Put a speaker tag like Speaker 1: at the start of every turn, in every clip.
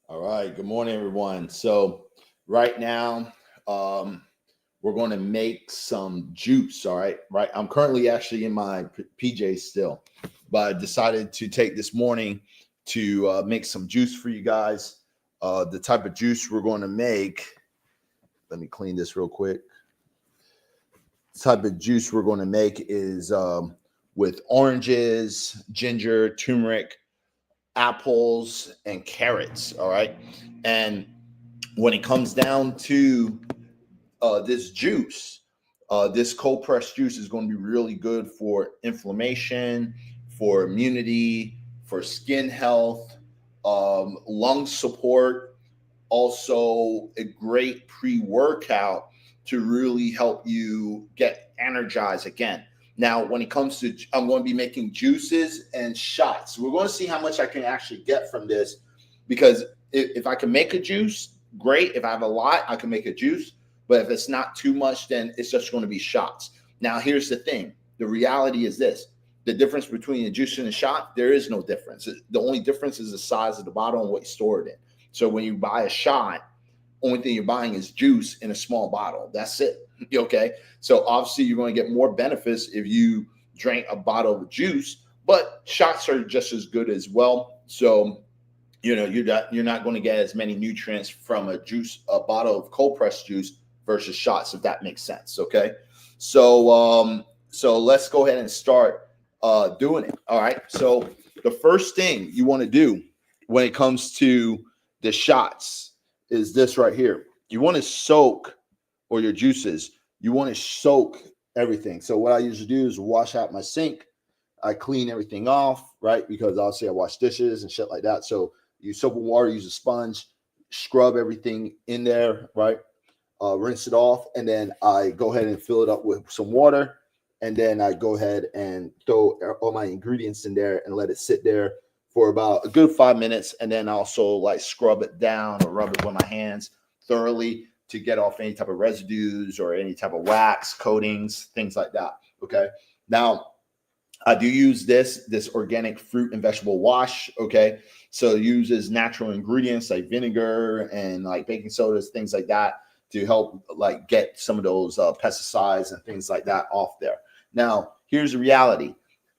Speaker 1: All right. Good morning, everyone. So, right now, we're going to make some juice. All right. Right. I'm currently actually in my PJs still, but I decided to take this morning to make some juice for you guys. The type of juice we're going to make, let me clean this real quick. The type of juice we're going to make is with oranges, ginger, turmeric, apples, and carrots. All right. And when it comes down to this juice, this cold pressed juice is going to be really good for inflammation, for immunity, for skin health, lung support, also a great pre workout to really help you get energized again. Now, when it comes to, I'm going to be making juices and shots. We're going to see how much I can actually get from this because if I can make a juice, great. If I have a lot, I can make a juice. But if it's not too much, then it's just going to be shots. Now, here's the thing. The reality is this. The difference between a juice and a shot, there is no difference. The only difference is the size of the bottle and what you store it in. So when you buy a shot, only thing you're buying is juice in a small bottle. That's it. Okay. So obviously you're going to get more benefits if you drink a bottle of juice, but shots are just as good as well. So you're not going to get as many nutrients from a bottle of cold pressed juice versus shots, if that makes sense. Okay. So let's go ahead and start doing it. All right. So the first thing you want to do when it comes to the shots is this right here. You want to soak, or your juices, you want to soak everything. So what I usually do is wash out my sink. I clean everything off, right? Because obviously I wash dishes and shit like that. So you soap with water, use a sponge, scrub everything in there, right? Rinse it off, and then I go ahead and fill it up with some water, and then I go ahead and throw all my ingredients in there and let it sit there for about a good 5 minutes, and then also like scrub it down or rub it with my hands thoroughly to get off any type of residues or any type of wax coatings, things like that. Okay. Now I do use this organic fruit and vegetable wash. Okay, so it uses natural ingredients like vinegar and like baking sodas, things like that, to help like get some of those pesticides and things like that off there. Now, here's the reality.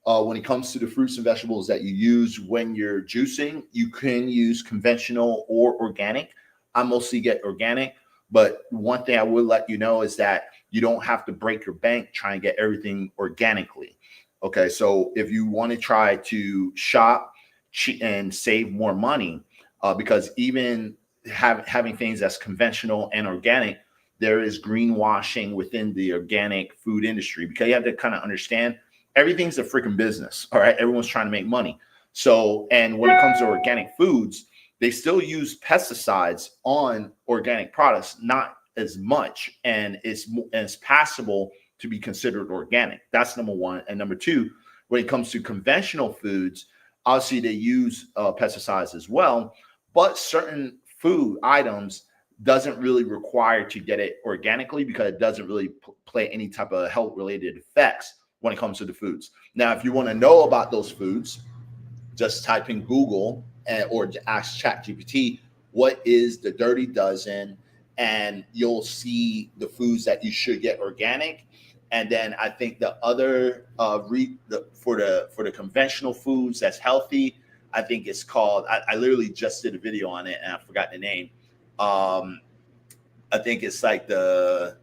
Speaker 1: When it comes to the fruits and vegetables that you use when you're juicing, you can use conventional or organic. I mostly get organic, but one thing I would let you know is that you don't have to break your bank trying to get everything organically. Okay, so if you want to try to shop and save more money, because even having things that's conventional and organic, there is greenwashing within the organic food industry, because you have to kind of understand everything's a freaking business. All right, everyone's trying to make money. So, and when it comes to organic foods, they still use pesticides on organic products, not as much, and it's passable to be considered organic. That's number one. And number two, when it comes to conventional foods, obviously they use pesticides as well, but certain food items doesn't really require to get it organically because it doesn't really play any type of health related effects when it comes to the foods. Now, if you want to know about those foods, just type in Google or ask ChatGPT, what is the Dirty Dozen? And you'll see the foods that you should get organic. And then I think the other for the conventional foods that's healthy, I think it's called. I literally just did a video on it and I forgot the name. I think it's like the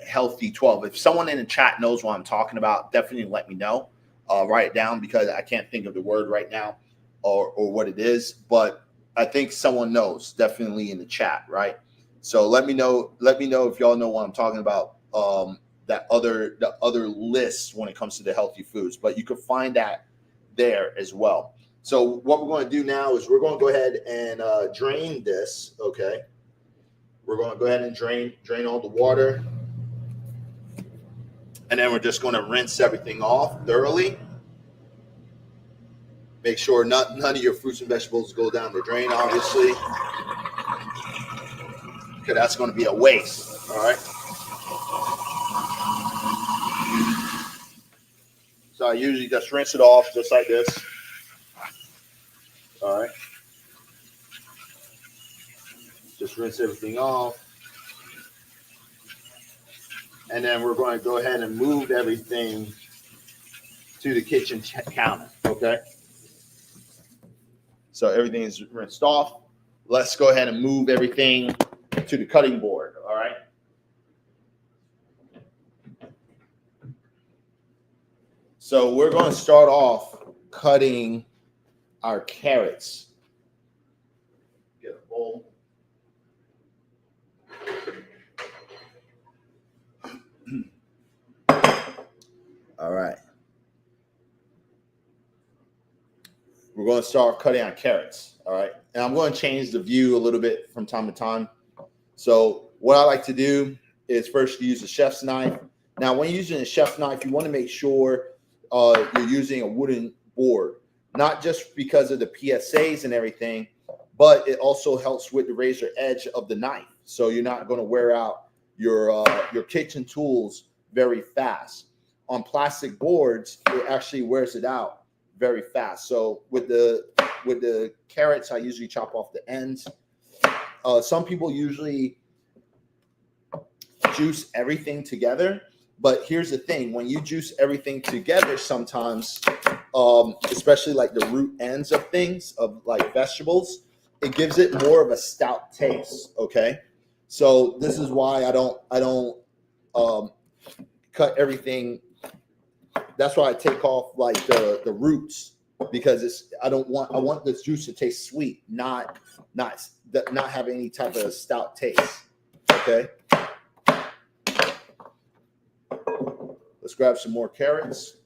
Speaker 1: Healthy 12. If someone in the chat knows what I'm talking about, definitely let me know. Write it down because I can't think of the word right now or what it is. But I think someone knows, definitely in the chat, right? So let me know. Let me know if y'all know what I'm talking about. The other lists when it comes to the healthy foods, but you could find that there as well. So what we're going to do now is we're going to go ahead and drain this. Okay, we're going to go ahead and drain all the water, and then we're just going to rinse everything off thoroughly. Make sure none of your fruits and vegetables go down the drain, obviously, because that's going to be a waste. All right. So I usually just rinse it off just like this. All right. Just rinse everything off. And then we're going to go ahead and move everything to the kitchen counter, okay? So everything is rinsed off. Let's go ahead and move everything to the cutting board, all right? So we're going to start off cutting our carrots. Get a bowl. All right. We're going to start cutting our carrots, all right? And I'm going to change the view a little bit from time to time. So what I like to do is first use a chef's knife. Now, when you're using a chef's knife, you want to make sure you're using a wooden board, not just because of the PSAs and everything, but it also helps with the razor edge of the knife. So you're not going to wear out your kitchen tools very fast. On plastic boards, it actually wears it out very fast. So with the carrots, I usually chop off the ends. Some people usually juice everything together, but here's the thing: when you juice everything together, sometimes, especially like the root ends of things, of like vegetables, it gives it more of a stout taste. Okay, so this is why I don't cut everything. That's why I take off like the roots, because I want this juice to taste sweet, not have any type of stout taste. Okay. Let's grab some more carrots.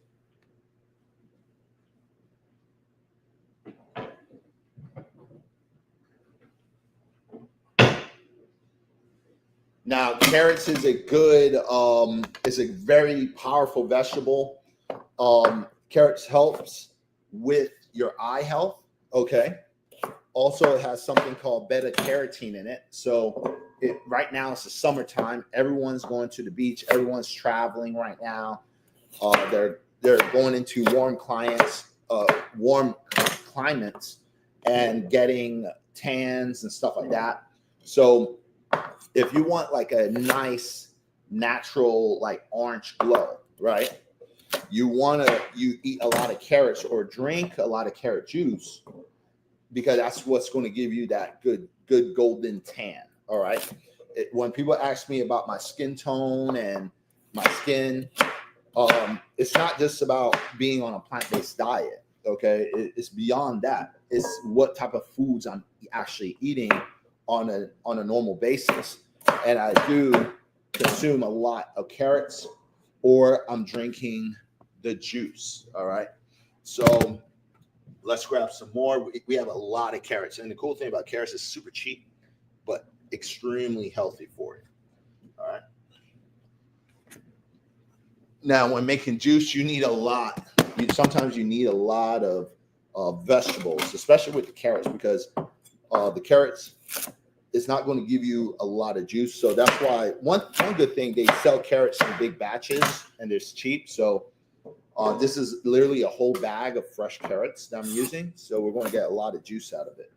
Speaker 1: Now, carrots is is a very powerful vegetable. Carrots helps with your eye health. Okay. Also, it has something called beta carotene in it. So right now it's the summertime. Everyone's going to the beach. Everyone's traveling right now. They're going into warm climates and getting tans and stuff like that. So if you want like a nice natural like orange glow, right? You eat a lot of carrots or drink a lot of carrot juice, because that's what's going to give you that good golden tan. All right. When people ask me about my skin tone and my skin, it's not just about being on a plant-based diet. Okay, it's beyond that. It's what type of foods I'm actually eating on a normal basis, and I do consume a lot of carrots, or I'm drinking the juice. All right, so let's grab some more. We have a lot of carrots, and the cool thing about carrots is super cheap, but extremely healthy for you. All right. Now, when making juice, you need a lot. Sometimes you need a lot of vegetables, especially with the carrots, because the carrots is not going to give you a lot of juice. So that's why one good thing, they sell carrots in big batches and they're cheap. So this is literally a whole bag of fresh carrots that I'm using. So we're going to get a lot of juice out of it.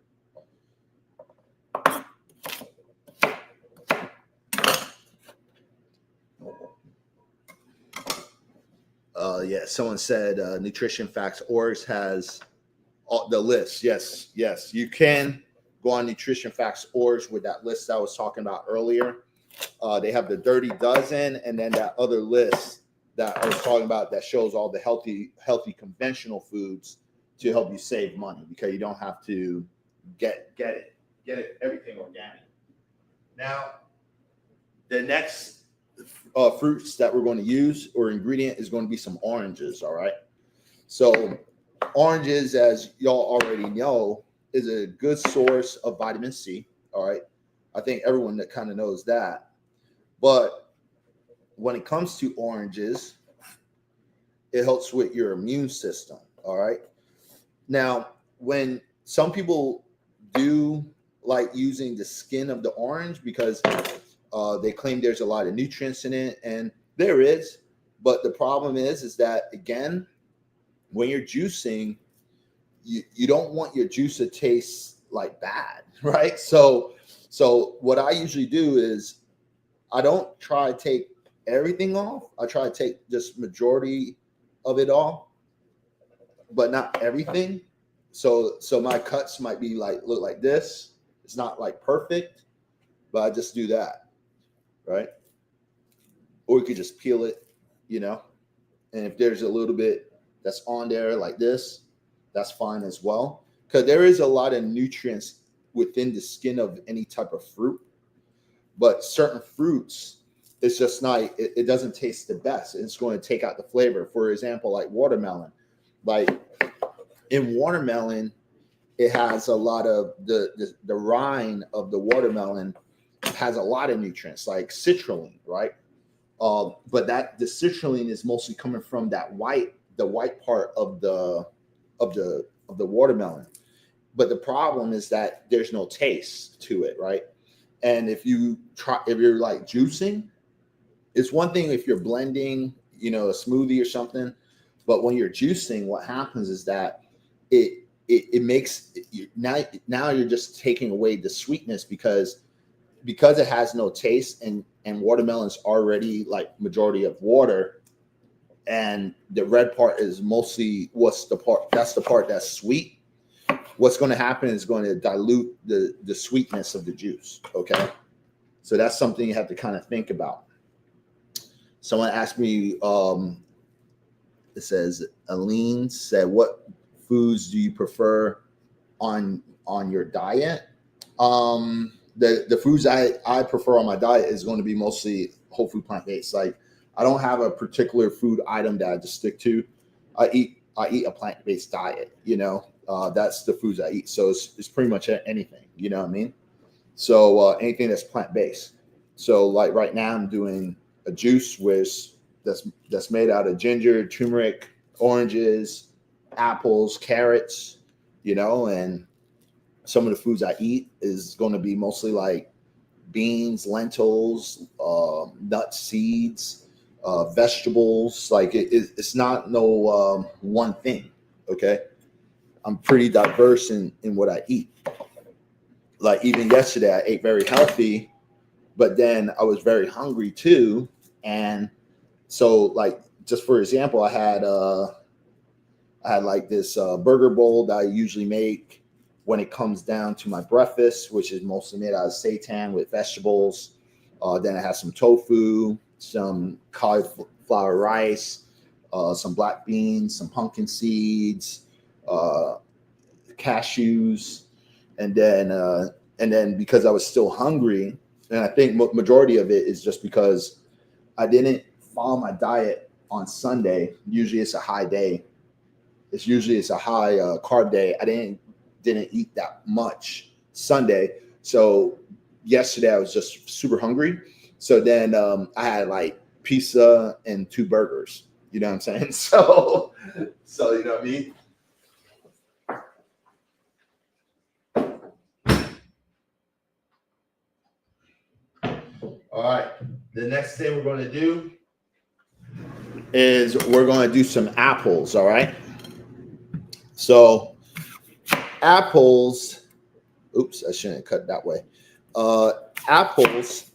Speaker 1: Yeah, someone said Nutrition Facts Orgs has the list. Yes, you can go on Nutrition Facts Orgs with that list I was talking about earlier. They have the Dirty Dozen, and then that other list that I was talking about that shows all the healthy conventional foods to help you save money, because you don't have to get everything organic. Now, the next fruits that we're going to use or ingredient is going to be some oranges. All right. So oranges, as y'all already know, is a good source of vitamin C. All right. I think everyone that kind of knows that. But when it comes to oranges, it helps with your immune system. All right. Now, when some people do like using the skin of the orange, because they claim there's a lot of nutrients in it, and there is, but the problem is that, again, when you're juicing, you don't want your juice to taste like bad, right? So So what I usually do is I don't try to take everything off. I try to take just majority of it off, but not everything. So my cuts might be like look like this. It's not like perfect, but I just do that, right? Or you could just peel it, you know. And if there's a little bit that's on there like this, that's fine as well. Because there is a lot of nutrients within the skin of any type of fruit, but certain fruits, it's just not, it doesn't taste the best. It's going to take out the flavor. For example, like watermelon. Like in watermelon, it has a lot of the rind of the watermelon has a lot of nutrients like citrulline, right? But that the citrulline is mostly coming from the white part of the watermelon. But the problem is that there's no taste to it, right? And if you're like juicing, it's one thing if you're blending, a smoothie or something. But when you're juicing, what happens is that it makes now you're just taking away the sweetness because it has no taste and watermelon's already like majority of water, and the red part is mostly that's the part that's sweet. What's going to happen is going to dilute the sweetness of the juice. Okay, so that's something you have to kind of think about. Someone asked me, it says Aline said, what foods do you prefer on your diet? The foods I prefer on my diet is going to be mostly whole food plant-based. Like I don't have a particular food item that I just stick to. I eat a plant-based diet, that's the foods I eat. So it's pretty much anything, you know what I mean? So anything that's plant-based. So like right now I'm doing a juice that's made out of ginger, turmeric, oranges, apples, carrots, and some of the foods I eat is going to be mostly like beans, lentils, nuts, seeds, vegetables. Like it's not no one thing. Okay, I'm pretty diverse in what I eat. Like even yesterday, I ate very healthy, but then I was very hungry too, and so like just for example, I had like this burger bowl that I usually make when it comes down to my breakfast, which is mostly made out of seitan with vegetables. Then it has some tofu, some cauliflower rice, some black beans, some pumpkin seeds, cashews, and then because I was still hungry, and I think majority of it is just because I didn't follow my diet on Sunday. Usually it's a high day. It's a high carb day. I didn't eat that much Sunday. So yesterday I was just super hungry. So then I had like pizza and 2 burgers. You know what I'm saying? So you know what I mean? All right. The next thing we're going to do is we're going to do some apples. All right. So apples, oops, I shouldn't have cut that way. Apples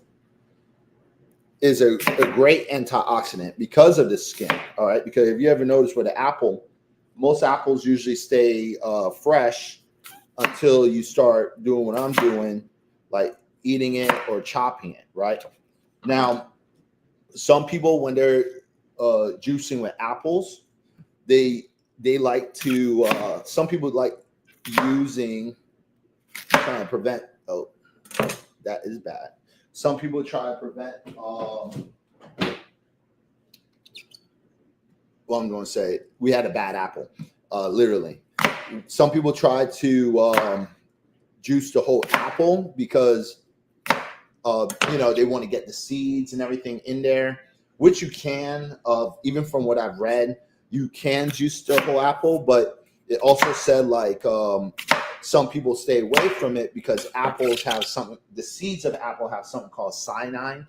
Speaker 1: is a great antioxidant because of the skin. All right. Because if you ever notice with an apple, most apples usually stay fresh until you start doing what I'm doing, like eating it or chopping it. Right. Now, some people, when they're juicing with apples, they like to, some people like using, trying to prevent, oh, that is bad. Some people try to prevent, well, I'm going to say we had a bad apple, literally. Some people try to juice the whole apple because, they want to get the seeds and everything in there, which you can, even from what I've read, you can juice the whole apple, but it also said like some people stay away from it because apples have something, the seeds of apple have something called cyanide,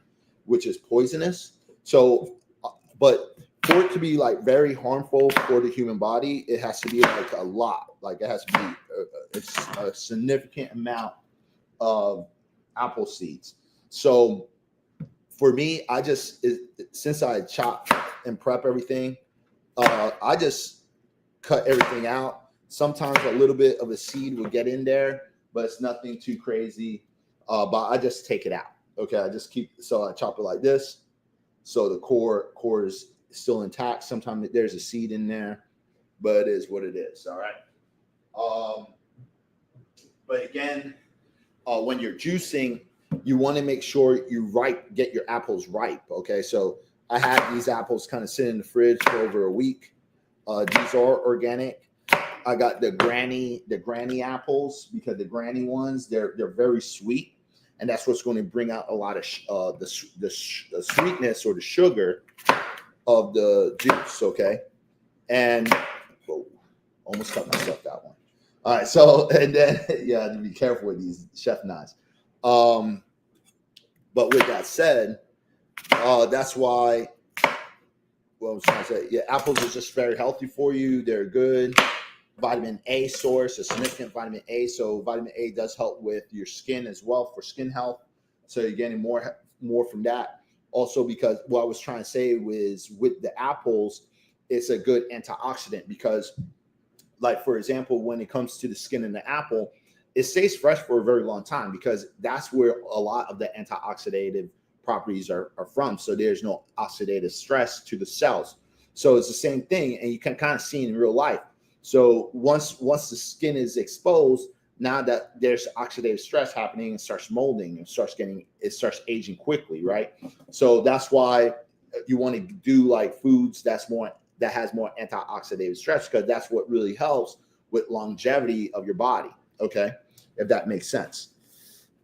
Speaker 1: which is poisonous. So, but for it to be like very harmful for the human body, it has to be like a lot, like it has to be a significant amount of apple seeds. So for me, since I chop and prep everything, I just cut everything out. Sometimes a little bit of a seed will get in there, but it's nothing too crazy. But I just take it out. Okay, I chop it like this, so the core is still intact. Sometimes there's a seed in there, but it is what it is. All right. But again, when you're juicing, you want to make sure you get your apples ripe. Okay, so I had these apples kind of sitting in the fridge for over a week. These are organic. I got the granny apples, because the granny ones, they're very sweet, and that's what's going to bring out a lot of the sweetness or the sugar of the juice. Okay, and almost cut myself that one. All right, so and then yeah, to be careful with these chef knives. But with that said, that's why. Well, I was trying to say, yeah, apples are just very healthy for you. They're good vitamin A source, a significant vitamin A. So vitamin A does help with your skin as well, for skin health. So you're getting more from that. Also, because what I was trying to say was, with the apples, it's a good antioxidant, because, like, for example, when it comes to the skin in the apple, it stays fresh for a very long time, because that's where a lot of the antioxidative properties are from. So there's no oxidative stress to the cells. So it's the same thing, and you can kind of see in real life. So once the skin is exposed, now that there's oxidative stress happening, it starts molding, it starts aging quickly, right? So that's why you want to do like foods that has more antioxidative stress, because that's what really helps with longevity of your body. Okay, if that makes sense.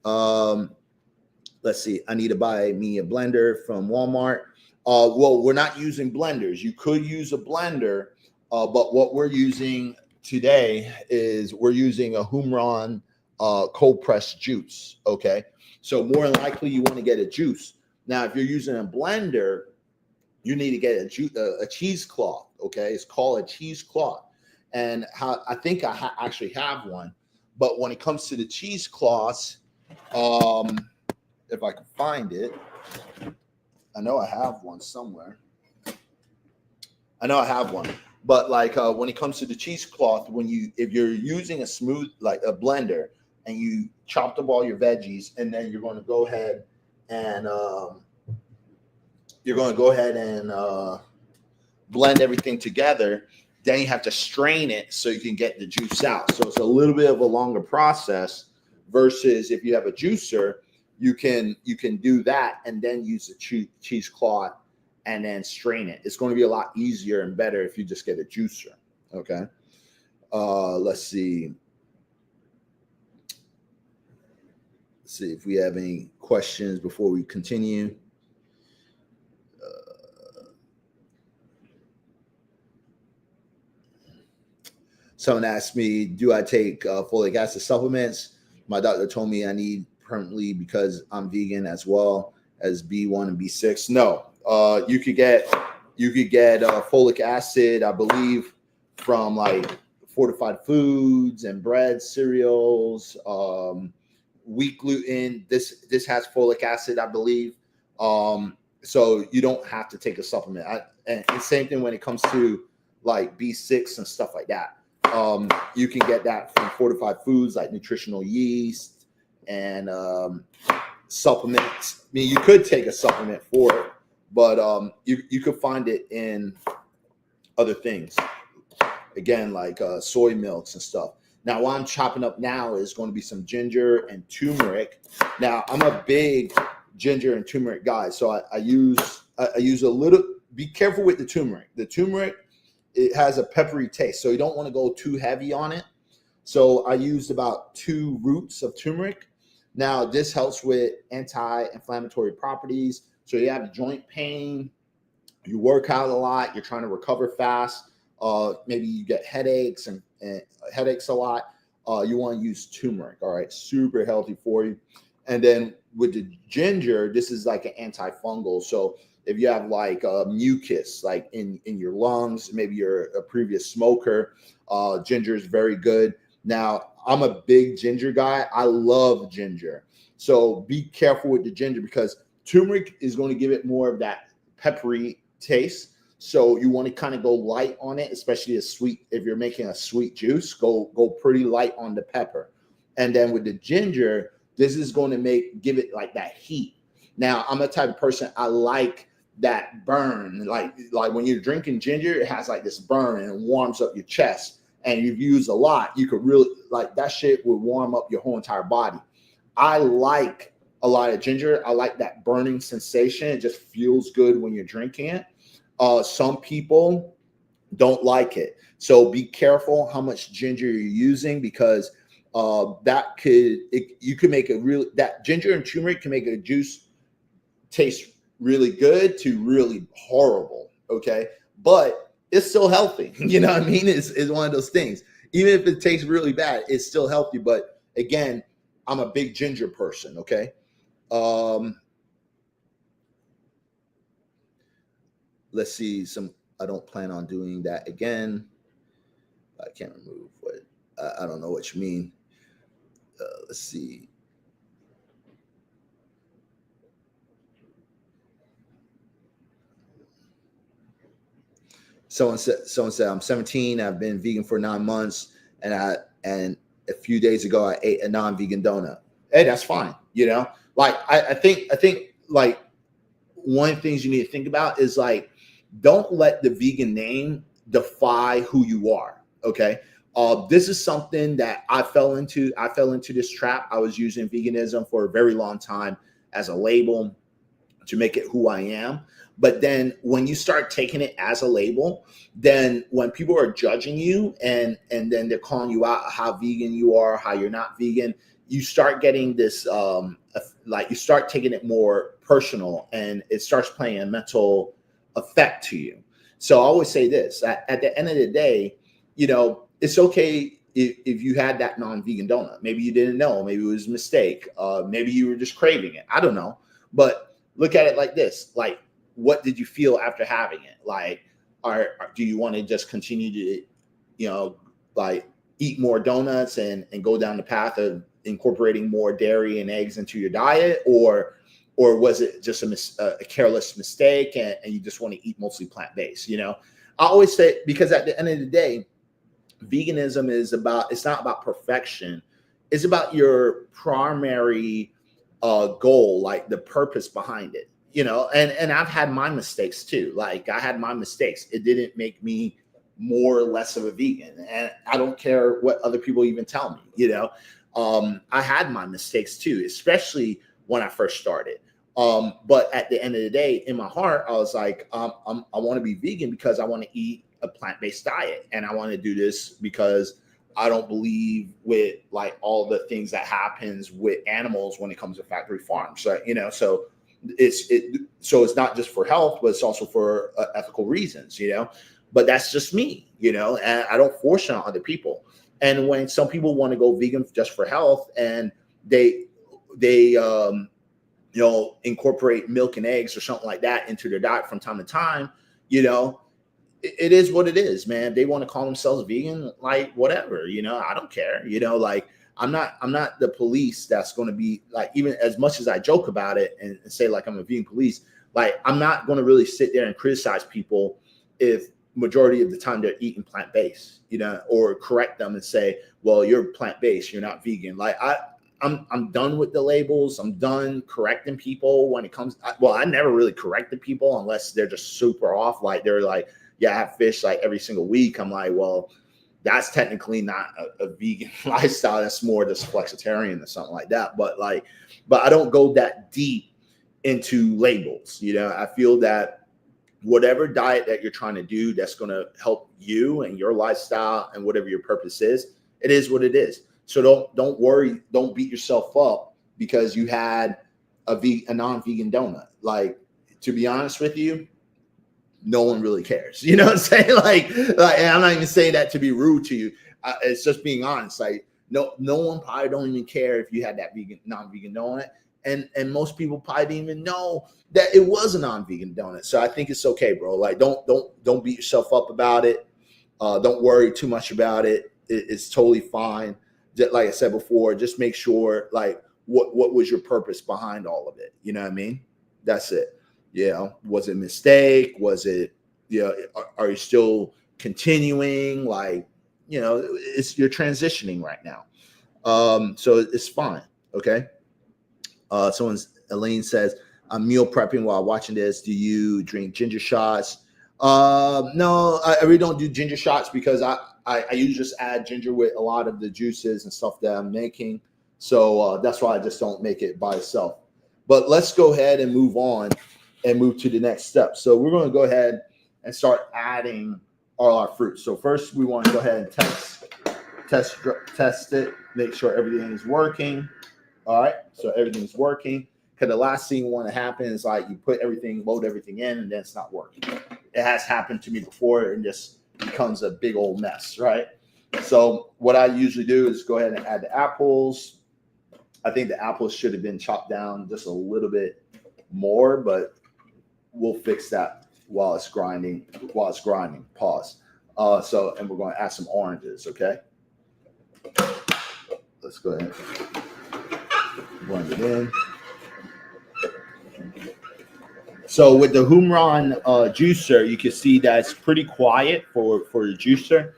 Speaker 1: Let's see. I need to buy me a blender from Walmart. Well, we're not using blenders. You could use a blender, but what we're using today is we're using a Humron cold pressed juice. Okay, so more than likely you want to get a juice. Now, if you're using a blender, you need to get a cheesecloth. Okay, it's called a cheesecloth, and I think I actually have one. But when it comes to the cheesecloths, if I can find it, I know I have one somewhere. I know I have one, but like when it comes to the cheesecloth, if you're using a smooth, like a blender, and you chopped up all your veggies, and then you're going to go ahead and blend everything together, then you have to strain it so you can get the juice out. So it's a little bit of a longer process versus if you have a juicer. You can do that and then use the cheesecloth and then strain it. It's going to be a lot easier and better if you just get a juicer. Okay. Let's see. Let's see if we have any questions before we continue. Someone asked me, do I take folic acid supplements? My doctor told me I need permanently, because I'm vegan as well as B1 and B6. No, you could get folic acid, I believe, from like fortified foods and bread, cereals, wheat gluten. This has folic acid, I believe. So you don't have to take a supplement. And the same thing when it comes to like B6 and stuff like that. You can get that from fortified foods like nutritional yeast and supplements. I mean, you could take a supplement for it, but you could find it in other things. Again, like soy milks and stuff. Now, what I'm chopping up now is going to be some ginger and turmeric. Now, I'm a big ginger and turmeric guy, so I use a little. Be careful with the turmeric. The turmeric, it has a peppery taste, so you don't want to go too heavy on it. So I used about 2 roots of turmeric. Now, this helps with anti-inflammatory properties. So you have joint pain, you work out a lot, you're trying to recover fast, maybe you get headaches and headaches a lot. You want to use turmeric. All right, super healthy for you. And then with the ginger, this is like an antifungal. So if you have like mucus, like in your lungs, maybe you're a previous smoker, ginger is very good. Now, I'm a big ginger guy. I love ginger. So be careful with the ginger because turmeric is going to give it more of that peppery taste. So you want to kind of go light on it, especially a sweet. If you're making a sweet juice, go pretty light on the pepper. And then with the ginger, this is going to give it like that heat. Now, I'm the type of person, I like that burn. Like when you're drinking ginger, it has like this burn and it warms up your chest. And you've used a lot, you could really like that shit would warm up your whole entire body. I like a lot of ginger. I like that burning sensation. It just feels good when you're drinking it. Some people don't like it. So be careful how much ginger you're using because you can make that ginger and turmeric can make a juice taste really good to really horrible. Okay. But it's still healthy. You know what I mean? It's one of those things. Even if it tastes really bad, it's still healthy. But again, I'm a big ginger person. Okay. Let's see. I don't plan on doing that again. I can't remove what I don't know what you mean. Let's see. Someone said I'm 17. I've been vegan for 9 months, and a few days ago I ate a non-vegan donut. Hey, that's fine. You know, like I think like one of the things you need to think about is like don't let the vegan name define who you are. Okay. This is something that I fell into. I fell into this trap. I was using veganism for a very long time as a label to make it who I am. But then when you start taking it as a label, then when people are judging you and then they're calling you out how vegan you are, how you're not vegan, you start getting this like you start taking it more personal and it starts playing a mental effect to you. So I always say this, at the end of the day, you know, it's okay if you had that non-vegan donut. Maybe you didn't know, maybe it was a mistake. Maybe you were just craving it. I don't know. But look at it like this, like, what did you feel after having it? Like, do you want to just continue to, you know, like eat more donuts and go down the path of incorporating more dairy and eggs into your diet? Or was it just a careless mistake and you just want to eat mostly plant-based? You know, I always say, because at the end of the day, veganism it's not about perfection. It's about your primary goal, like the purpose behind it, you know. And I've had my mistakes too. Like I had my mistakes. It didn't make me more or less of a vegan, and I don't care what other people even tell me, you know. I had my mistakes too, especially when I first started. But at the end of the day, in my heart, I was like, I want to be vegan because I want to eat a plant-based diet, and I want to do this because I don't believe with like all the things that happens with animals when it comes to factory farms. So, you know, so it's not just for health, but it's also for ethical reasons, you know. But that's just me, you know, and I don't force it on other people. And when some people want to go vegan just for health and they you know, incorporate milk and eggs or something like that into their diet from time to time, you know, it is what it is, man. They want to call themselves vegan, like whatever, you know, I don't care, you know, like I'm not the police that's going to be like, even as much as I joke about it and say like I'm a vegan police, like I'm not going to really sit there and criticize people if majority of the time they're eating plant-based, you know, or correct them and say, well, you're plant-based, you're not vegan. Like I'm done with the labels. I'm done correcting people when it comes. I never really corrected people unless they're just super off. Like they're like, yeah, I have fish like every single week. I'm like, well, that's technically not a vegan lifestyle. That's more just flexitarian or something like that. But I don't go that deep into labels. You know, I feel that whatever diet that you're trying to do that's going to help you and your lifestyle and whatever your purpose is, it is what it is. So don't worry, don't beat yourself up because you had a non-vegan donut. Like, to be honest with you, no one really cares. You know what I'm saying? Like and I'm not even saying that to be rude to you. It's just being honest. Like no one probably don't even care if you had that non-vegan donut. And most people probably didn't even know that it was a non-vegan donut. So I think it's okay, bro. Like don't beat yourself up about it. Don't worry too much about it. It's totally fine. Just like I said before, just make sure like what was your purpose behind all of it? You know what I mean? That's it. Was it a mistake? Was it, are you still continuing? Like, it's, you're transitioning right now. So it's fine. Okay. Elaine says, I'm meal prepping while watching this. Do you drink ginger shots? No, I really don't do ginger shots because I usually just add ginger with a lot of the juices and stuff that I'm making. So that's why I just don't make it by itself. But let's go ahead and move on and move to the next step. So we're going to go ahead and start adding all our fruits. So first we want to go ahead and test it, make sure everything is working. All right, so everything's working. Because the last thing you want to happen is like you load everything in, and then it's not working. It has happened to me before, and just becomes a big old mess, right? So what I usually do is go ahead and add the apples. I think the apples should have been chopped down just a little bit more, but we'll fix that while it's grinding. Pause. And we're going to add some oranges, okay? Let's go ahead and blend it in. So with the Humron juicer, you can see that it's pretty quiet for the juicer.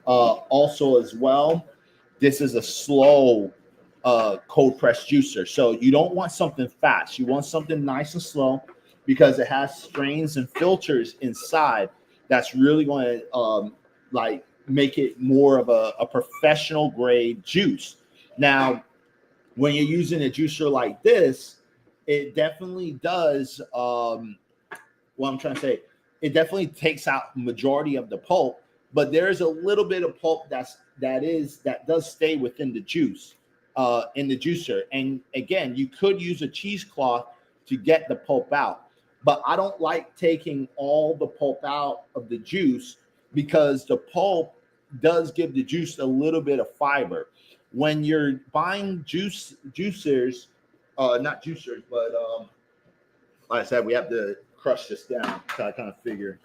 Speaker 1: Also as well, this is a slow cold press juicer. So you don't want something fast. You want something nice and slow because it has strains and filters inside that's really going to make it more of a professional grade juice. Now, when you're using a juicer like this, it definitely does what I'm trying to say. It definitely takes out majority of the pulp, but there's a little bit of pulp that does stay within the juice in the juicer. And again, you could use a cheesecloth to get the pulp out, but I don't like taking all the pulp out of the juice because the pulp does give the juice a little bit of fiber. When you're buying juicers, not juicers, but like I said, we have to crush this down. So I kind of figure.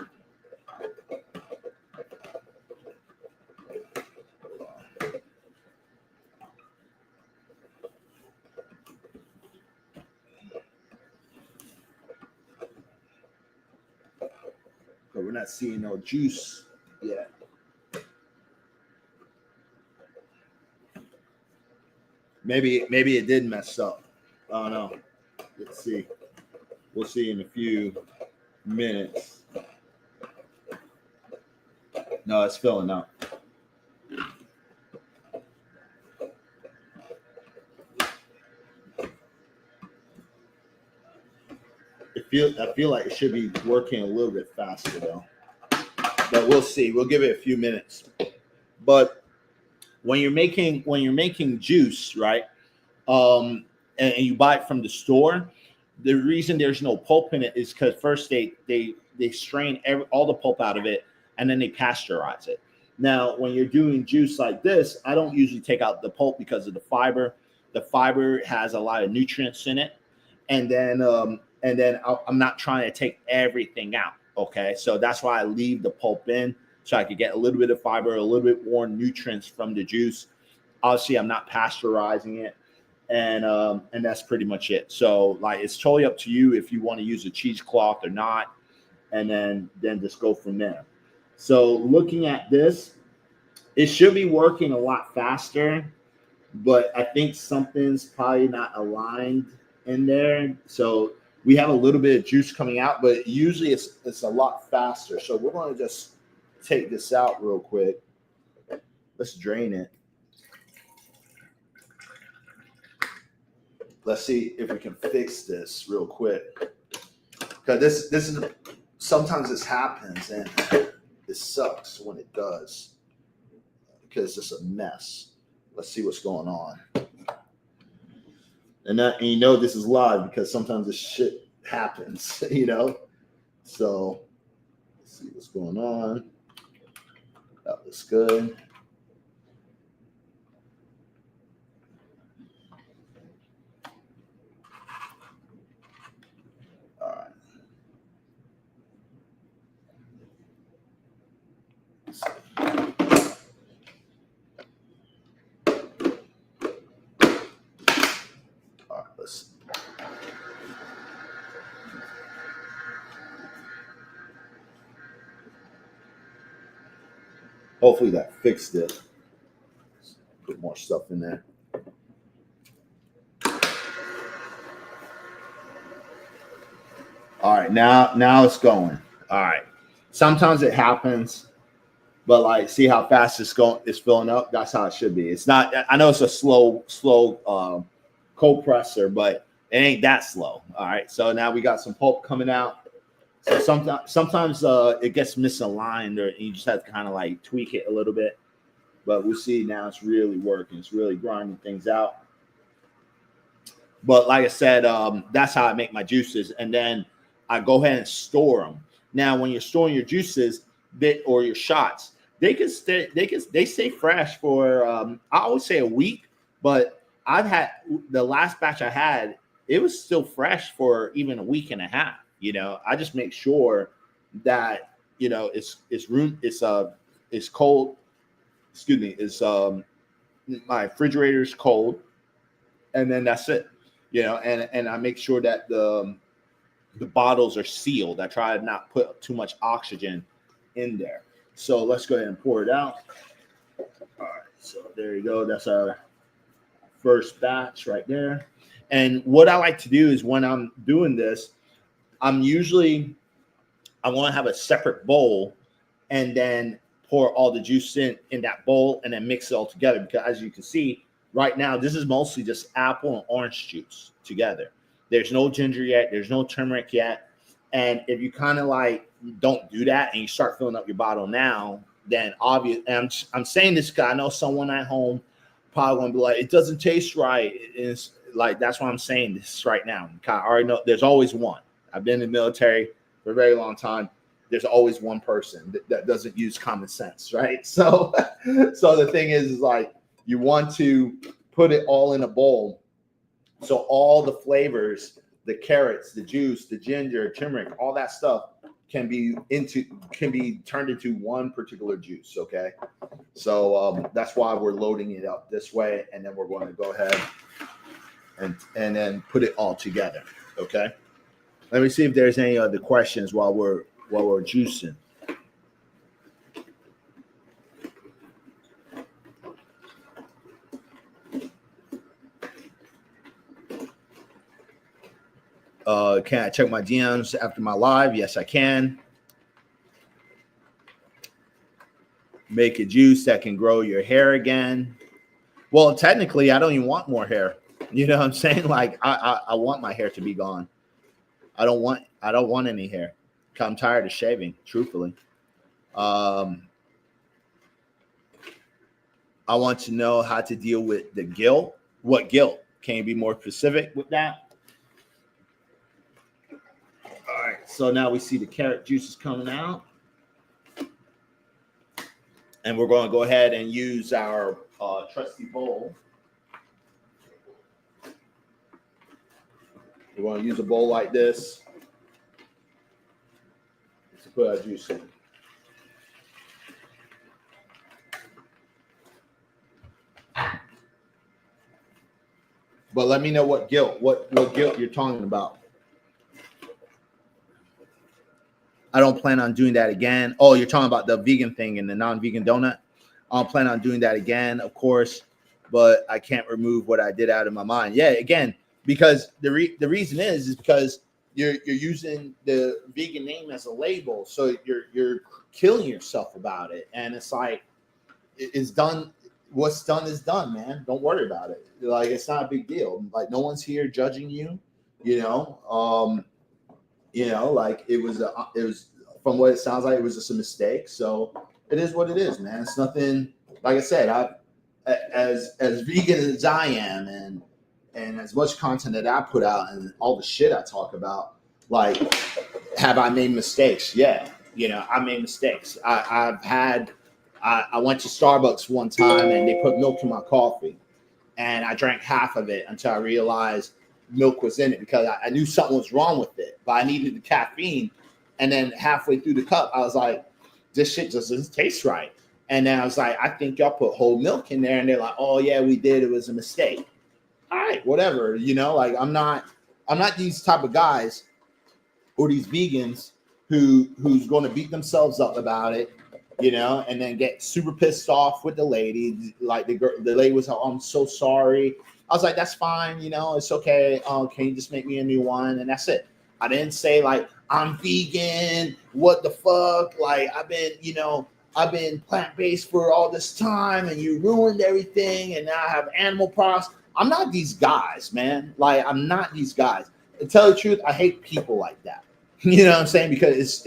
Speaker 1: But we're not seeing no juice yet. Maybe it did mess up. I don't know. Let's see. We'll see in a few minutes. No, it's filling up. I feel like it should be working a little bit faster though. But we'll see. We'll give it a few minutes. But when you're making juice, right? And you buy it from the store, the reason there's no pulp in it is because first they strain all the pulp out of it and then they pasteurize it. Now, when you're doing juice like this, I don't usually take out the pulp because of the fiber. The fiber has a lot of nutrients in it, and then I'm not trying to take everything out. Okay, so that's why I leave the pulp in so I could get a little bit of fiber, a little bit more nutrients from the juice. Obviously, I'm not pasteurizing it. And that's pretty much it. So like it's totally up to you if you want to use a cheesecloth or not, and then just go from there. So looking at this, it should be working a lot faster, but I think something's probably not aligned in there. So we have a little bit of juice coming out, but usually it's a lot faster. So we're going to just take this out real quick. Let's drain it. Let's see if we can fix this real quick. Because this is sometimes this happens and it sucks when it does because it's a mess. Let's see what's going on. And you know this is live because sometimes this shit happens, you know. So let's see what's going on. That looks good. Let's see. Hopefully that fixed it. Put more stuff in there. All right, now it's going. All right. Sometimes it happens, but like see how fast it's filling up. That's how it should be. It's not. I know it's a slow cold presser, but it ain't that slow. All right. So now we got some pulp coming out. So sometimes it gets misaligned, or you just have to kind of like tweak it a little bit. But we'll see now. It's really working. It's really grinding things out. But like I said, that's how I make my juices, and then I go ahead and store them. Now, when you're storing your juices or your shots, they stay fresh for I always say a week, but I've had the last batch I had, it was still fresh for even a week and a half. I just make sure that it's cold. Excuse me, my refrigerator's cold, and then that's it. And I make sure that the bottles are sealed. I try to not put too much oxygen in there. So let's go ahead and pour it out. All right, so there you go. That's our first batch right there. And what I like to do is when I'm doing this, I want to have a separate bowl and then pour all the juice in that bowl and then mix it all together. Because as you can see right now, this is mostly just apple and orange juice together. There's no ginger yet. There's no turmeric yet. And if you kind of like don't do that and you start filling up your bottle now, then obviously, I'm saying this because I know someone at home probably going to be like, it doesn't taste right. It's like, that's why I'm saying this right now. I already know there's always one. I've been in the military for a very long time. There's always one person that doesn't use common sense, right? So the thing is like, you want to put it all in a bowl. So all the flavors, the carrots, the juice, the ginger, turmeric, all that stuff can be turned into one particular juice. Okay. So that's why we're loading it up this way. And then we're going to go ahead and then put it all together. Okay. Let me see if there's any other questions while we're juicing. Can I check my DMs after my live? Yes, I can. Make a juice that can grow your hair again. Well, technically, I don't even want more hair. You know what I'm saying? Like, I want my hair to be gone. I don't want any hair. I'm tired of shaving, truthfully. I want to know how to deal with the guilt. What guilt? Can you be more specific with that? All right, so now we see the carrot juices coming out. And we're going to go ahead and use our trusty bowl. We're going to use a bowl like this to put our juice in. But let me know what guilt you're talking about. I don't plan on doing that again. Oh, you're talking about the vegan thing and the non-vegan donut. I don't plan on doing that again, of course, but I can't remove what I did out of my mind. Yeah, again, because the reason is because you're using the vegan name as a label, so you're killing yourself about it, and it's like it's done. What's done is done, man. Don't worry about it. Like, it's not a big deal. Like, no one's here judging you. Like it was from what it sounds like, it was just a mistake. So it is what it is, man. It's nothing. Like I said, as vegan as I am, and as much content that I put out and all the shit I talk about, like, have I made mistakes? Yeah, I made mistakes. I went to Starbucks one time and they put milk in my coffee, and I drank half of it until I realized milk was in it, because I knew something was wrong with it, but I needed the caffeine. And then halfway through the cup, I was like, this shit just doesn't taste right. And then I was like, I think y'all put whole milk in there. And they're like, oh yeah, we did. It was a mistake. all right, whatever, like I'm not these type of guys or these vegans who's going to beat themselves up about it, and then get super pissed off with the lady. Like the lady was, oh, I'm so sorry. I was like, that's fine, it's okay. Can you just make me a new one? And that's it. I didn't say like I'm vegan. What the fuck? Like I've been plant-based for all this time and you ruined everything and now I have animal products. I'm not these guys, man. Like I'm not these guys. To tell the truth, I hate people like that. You know what I'm saying? Because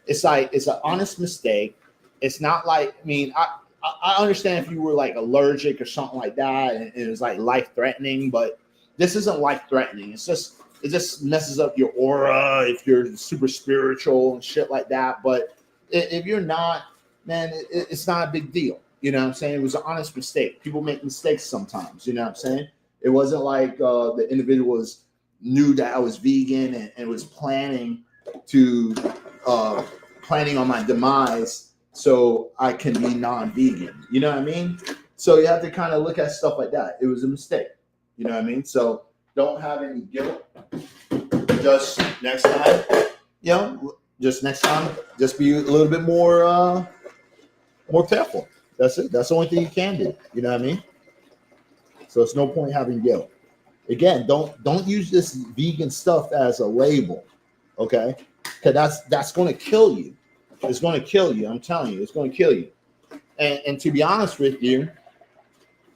Speaker 1: it's like it's an honest mistake. It's not like, I mean, I understand if you were like allergic or something like that and it was like life threatening, but this isn't life threatening. It just messes up your aura if you're super spiritual and shit like that. But if you're not, man, it's not a big deal. You know what I'm saying? It was an honest mistake. People make mistakes sometimes. You know what I'm saying? It wasn't like the individual knew that I was vegan and was planning on my demise so I can be non-vegan. You know what I mean? So you have to kind of look at stuff like that. It was a mistake. You know what I mean? So don't have any guilt. Just next time, just be a little bit more careful. That's it. That's the only thing you can do. You know what I mean? So it's no point having guilt. Again, don't use this vegan stuff as a label, okay? Because that's going to kill you. It's going to kill you. I'm telling you, it's going to kill you. And to be honest with you,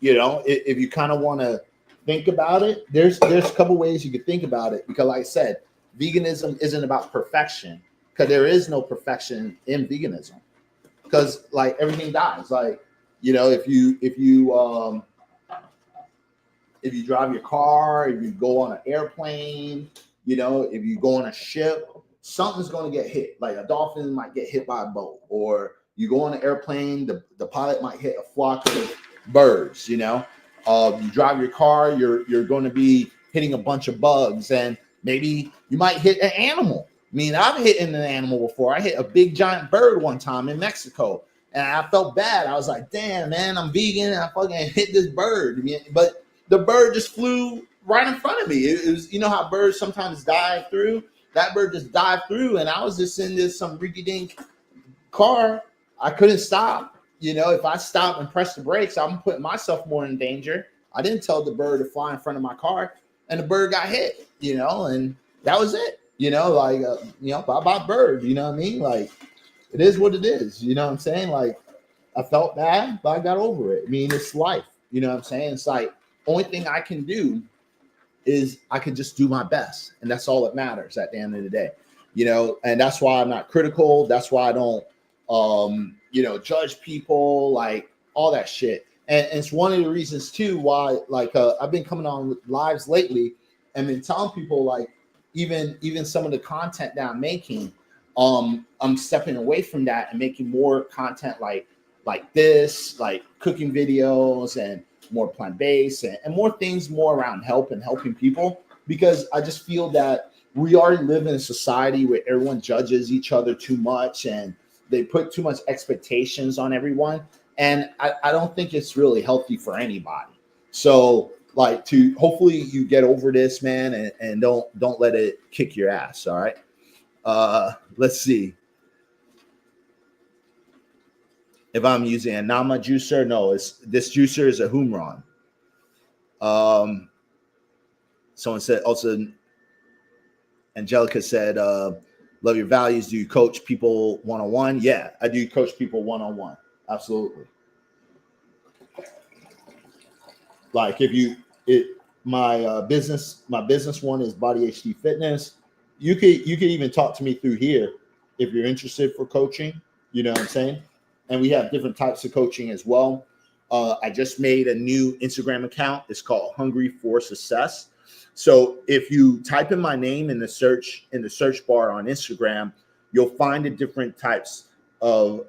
Speaker 1: if you kind of want to think about it, there's a couple ways you could think about it. Because like I said, veganism isn't about perfection. Because there is no perfection in veganism. Because like everything dies. Like if you drive your car, if you go on an airplane, if you go on a ship, something's going to get hit. Like a dolphin might get hit by a boat, or you go on an airplane, the pilot might hit a flock of birds. You drive your car, you're going to be hitting a bunch of bugs, and maybe you might hit an animal. I mean, I've hit an animal before. I hit a big giant bird one time in Mexico, and I felt bad. I was like, damn, man, I'm vegan, and I fucking hit this bird. But the bird just flew right in front of me. It was, how birds sometimes dive through? That bird just dived through, and I was just in this some rinky-dink car. I couldn't stop. If I stop and press the brakes, I'm putting myself more in danger. I didn't tell the bird to fly in front of my car, and the bird got hit, and that was it. Bye-bye bird, you know what I mean? Like, it is what it is, you know what I'm saying? Like, I felt bad, but I got over it. I mean, it's life, you know what I'm saying? It's like, only thing I can do is I can just do my best. And that's all that matters at the end of the day, and that's why I'm not critical. That's why I don't, judge people, like all that shit. And it's one of the reasons too, why, like, I've been coming on lives lately and been telling people, like, even some of the content that I'm making, I'm stepping away from that and making more content like this, like cooking videos and more plant-based and more things more around helping people, because I just feel that we already live in a society where everyone judges each other too much and they put too much expectations on everyone. And I don't think it's really healthy for anybody. So like, to hopefully you get over this, man, and don't let it kick your ass. All right. Let's see. If I'm using a Nama juicer, no, this juicer is a Humron. Someone said also, Angelica said, love your values. Do you coach people one-on-one? Yeah, I do coach people one-on-one. Absolutely. Like my business one is Body HD Fitness. You could even talk to me through here if you're interested for coaching. You know what I'm saying? And we have different types of coaching as well. I just made a new Instagram account. It's called Hungry for Success. So if you type in my name in the search bar on Instagram, you'll find the different types of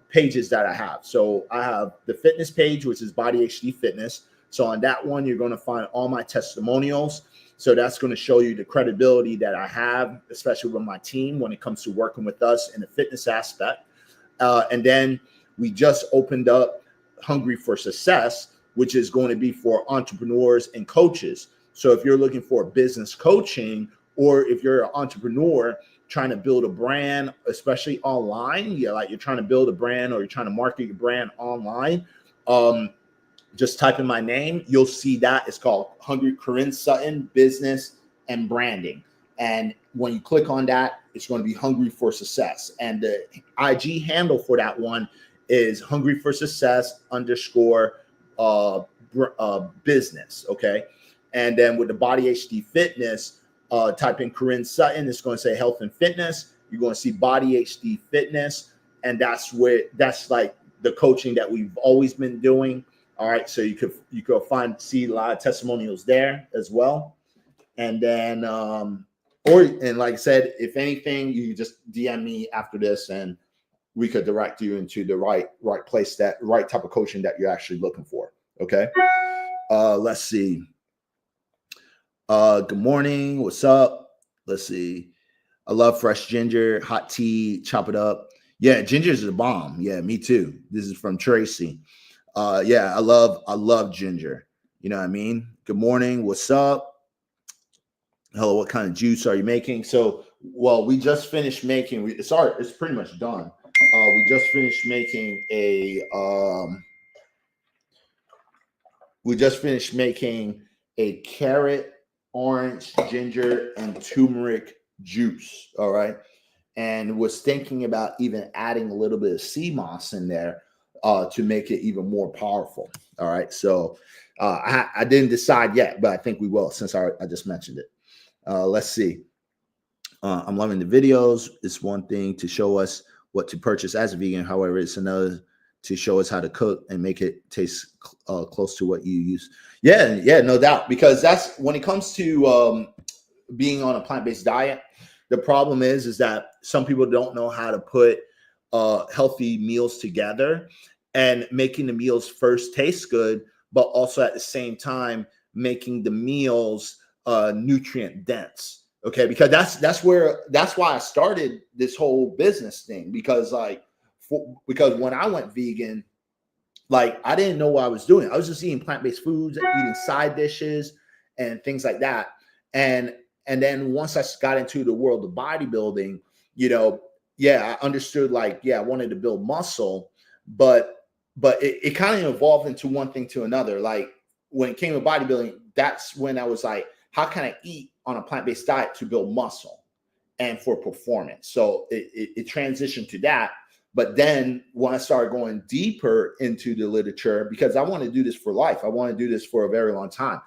Speaker 1: pages that I have. So I have the fitness page, which is Body HD Fitness. So on that one, you're going to find all my testimonials. So that's going to show you the credibility that I have, especially with my team when it comes to working with us in the fitness aspect. And then we just opened up Hungry for Success, which is going to be for entrepreneurs and coaches. So if you're looking for business coaching, or if you're an entrepreneur trying to build a brand, especially online, like you're trying to build a brand or you're trying to market your brand online, just type in my name. You'll see that it's called Corinne Sutton Business and Branding. And when you click on that, it's going to be Hungry for Success. And the IG handle for that one is Hungry for Success _ business. Okay. And then with the Body HD Fitness, type in Corinne Sutton. It's going to say health and fitness. You're going to see Body HD Fitness. And that's like the coaching that we've always been doing. All right. So you could see a lot of testimonials there as well. And then, and like I said, if anything, you just DM me after this and we could direct you into the right place, that right type of coaching that you're actually looking for. Okay. Let's see. Good morning. What's up? Let's see. I love fresh ginger, hot tea, chop it up. Yeah, ginger is a bomb. Yeah, me too. This is from Tracy. Yeah, I love ginger. You know what I mean? Good morning. What's up? Hello, what kind of juice are you making? So, well, we just finished making, it's pretty much done. We just finished making a carrot, orange, ginger, and turmeric juice. All right. And was thinking about even adding a little bit of sea moss in there to make it even more powerful. All right. So I didn't decide yet, but I think we will, since I just mentioned it. Let's see. I'm loving the videos. It's one thing to show us what to purchase as a vegan. However, it's another to show us how to cook and make it taste close to what you use. Yeah, no doubt. Because that's when it comes to being on a plant-based diet, the problem is that some people don't know how to put healthy meals together and making the meals first taste good, but also at the same time making the meals nutrient dense. Okay, because that's why I started this whole business thing, because because when I went vegan, like I didn't know what I was doing. I was just eating plant-based foods, eating side dishes and things like that. And then once I got into the world of bodybuilding, I understood I wanted to build muscle, but it kind of evolved into one thing to another. Like when it came to bodybuilding, that's when I was like, how can I eat on a plant-based diet to build muscle and for performance? So it transitioned to that. But then when I started going deeper into the literature, because I want to do this for life, I want to do this for a very long time.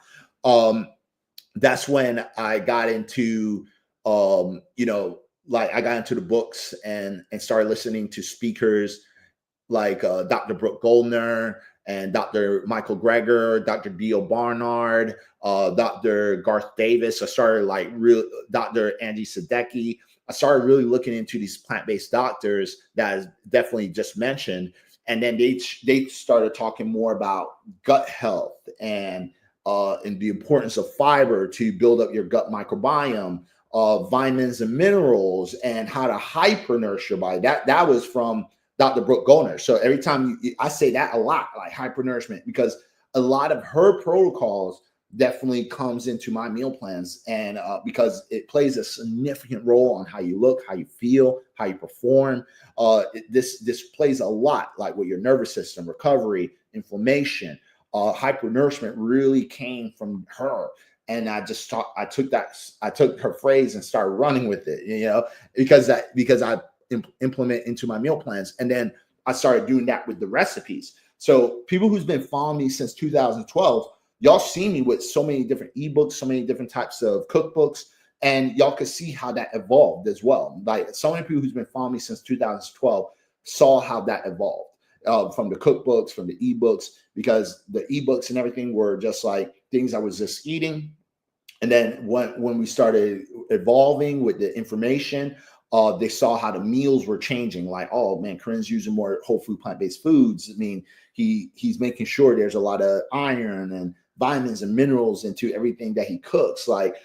Speaker 1: That's when I got into, I got into the books and started listening to speakers like Dr. Brooke Goldner and Dr. Michael Greger, Dr. Dio Barnard, Dr. Garth Davis. I started Dr. Angie Sadecki. I started really looking into these plant-based doctors that I definitely just mentioned. And then they started talking more about gut health and the importance of fiber to build up your gut microbiome, vitamins and minerals, and how to hyper-nourish your body. That was from Dr. Brooke Goldner. So every time I say that a lot, like hyper-nourishment, because a lot of her protocols definitely comes into my meal plans, and because it plays a significant role on how you look, how you feel, how you perform. This plays a lot, like with your nervous system, recovery, inflammation. Hyper-nourishment really came from her, and I took her phrase and started running with it, because I implement into my meal plans, and then I started doing that with the recipes. So people who's been following me since 2012, y'all see me with so many different ebooks, so many different types of cookbooks, and y'all can see how that evolved as well. Like so many people who's been following me since 2012 saw how that evolved from the cookbooks, from the ebooks, because the ebooks and everything were just like things I was just eating. And then when we started evolving with the information, they saw how the meals were changing. Like, oh man, Corinne's using more whole food, plant-based foods. I mean, he's making sure there's a lot of iron and vitamins and minerals into everything that he cooks. Like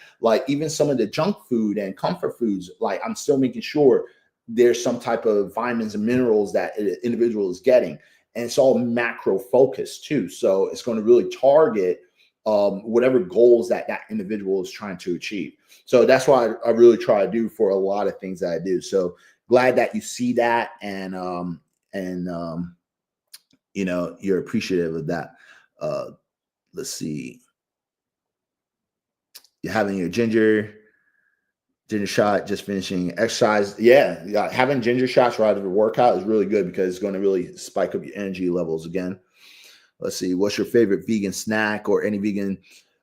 Speaker 1: even some of the junk food and comfort foods, like I'm still making sure there's some type of vitamins and minerals that an individual is getting. and it's all macro focused too. So it's going to really target whatever goals that that individual is trying to achieve. So that's why I really try to do for a lot of things that I do. So glad that you see that, and you know, you're appreciative of that. Let's see, you're having your ginger shot, just finishing exercise. Yeah, having ginger shots right after the workout is really good because it's going to really spike up your energy levels again. Let's see, what's your favorite vegan snack or any vegan?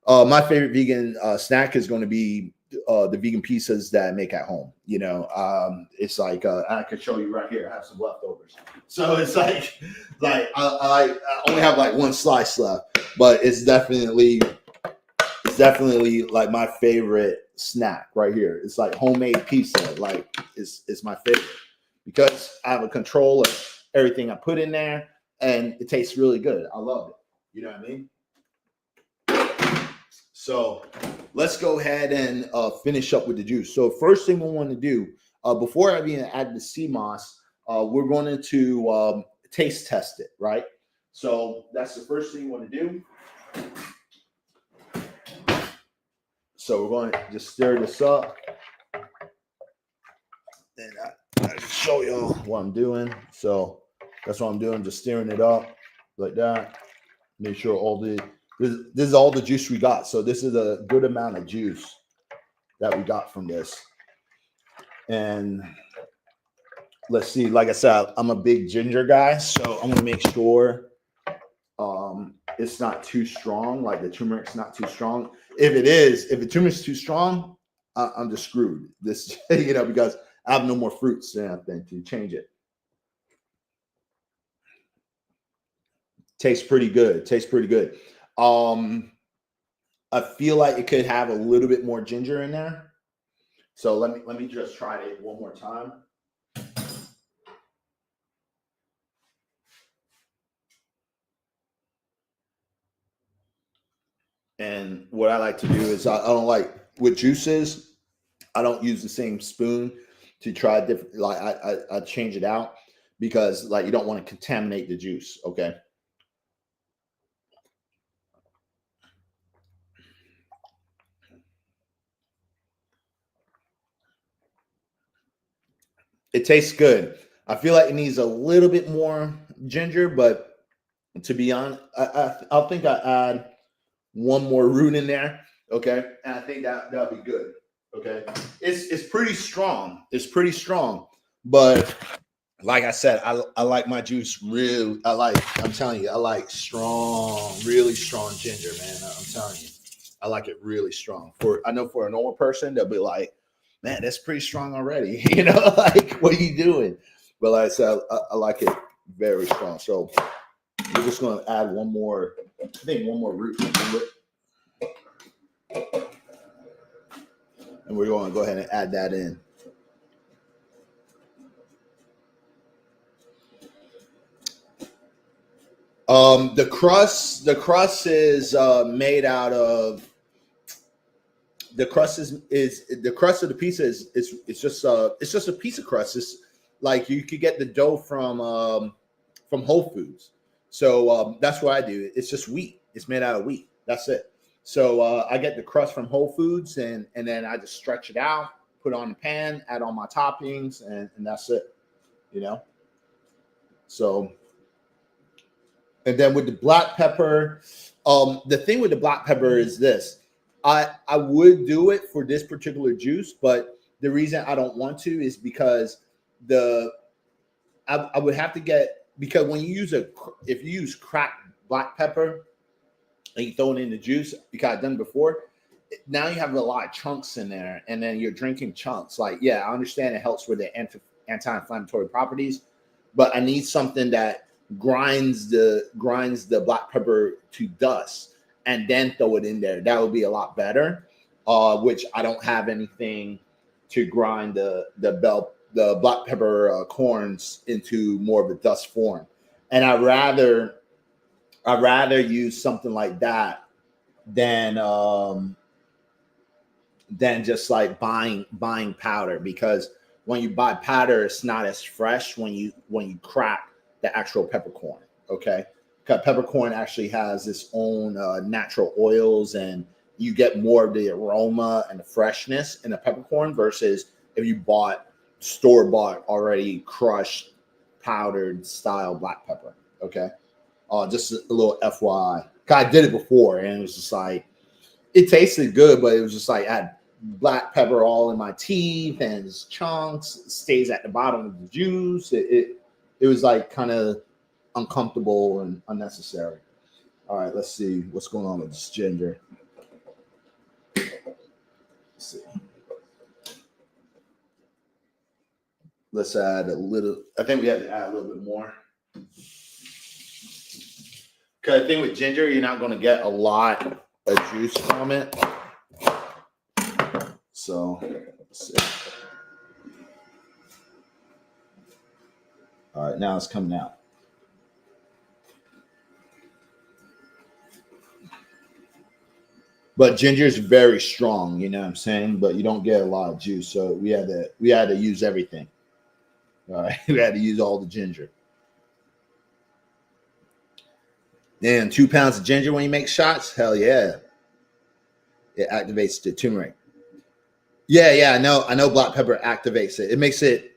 Speaker 1: My favorite vegan snack is going to be the vegan pizzas that I make at home. You know, it's like I could show you right here. I have some leftovers, so it's like I only have like one slice left, but it's definitely like my favorite snack right here. It's like homemade pizza. Like it's my favorite because I have a control of everything I put in there, and it tastes really good. I love it. You know what I mean? So let's go ahead and finish up with the juice. So first thing we want to do, before I even add the sea moss, we're going to taste test it, right? So that's the first thing you want to do. So we're going to just stir this up. And I show y'all what I'm doing. So that's what I'm doing, just stirring it up like that. Make sure all the this is all the juice we got. So this is a good amount of juice that we got from this. And let's see, like I said, I'm a big ginger guy, so I'm gonna make sure it's not too strong, like the turmeric's not too strong. If the turmeric's too strong, I'm just screwed. This, you know, because I have no more fruits than to change it. Tastes pretty good. Tastes pretty good. I feel like it could have a little bit more ginger in there. So let me just try it one more time. And what I like to do is I don't like with juices, I don't use the same spoon to try different, like I change it out because like you don't want to contaminate the juice, okay? It tastes good. I feel like it needs a little bit more ginger, but to be honest, I think I add one more root in there, okay? And I think that'll be good, okay? It's pretty strong. It's pretty strong, but like I said, I like my juice real. I'm telling you, I like strong, really strong ginger, man. I'm telling you, I like it really strong. I know for a normal person, they'll be like, man, that's pretty strong already. You know, like, what are you doing? But like I said, I like it very strong. So we're just going to add one more, I think one more root to it. And we're going to go ahead and add that in. The crust is made out of. The crust is the crust of the pizza is it's just a piece of crust. It's like you could get the dough from Whole Foods. So that's what I do. It's just wheat. It's made out of wheat. That's it. So I get the crust from Whole Foods, and then I just stretch it out, put it on the pan, add all my toppings, and that's it. You know. So, and then with the black pepper, the thing with the black pepper is this: I would do it for this particular juice, but the reason I don't want to is because I would have to get, because when you use if you use cracked black pepper and you throw it in the juice, because I've done it before, now you have a lot of chunks in there, and then you're drinking chunks. Like, yeah, I understand it helps with the anti-inflammatory properties, but I need something that grinds the black pepper to dust and then throw it in there. That would be a lot better. Which I don't have anything to grind the black pepper corns into more of a dust form, and I'd rather use something like that than just like buying powder, because when you buy powder, it's not as fresh when you crack the actual peppercorn. Okay, because peppercorn actually has its own natural oils, and you get more of the aroma and the freshness in the peppercorn versus if you bought store bought already crushed powdered style black pepper. Okay, just a little FYI. I did it before, and it was just like it tasted good, but it was just like I had black pepper all in my teeth and it's chunks. It stays at the bottom of the juice. It was like kind of uncomfortable and unnecessary. All right, let's see what's going on with this ginger. Let's see. Let's add a little. I think we have to add a little bit more. Because I think with ginger, you're not going to get a lot of juice from it. So, let's see. All right, now it's coming out. But ginger is very strong, you know what I'm saying? But you don't get a lot of juice, so we had to use everything. All right, we had to use all the ginger. Then 2 pounds of ginger when you make shots, hell yeah, it activates the turmeric. Yeah, I know black pepper activates it. It makes the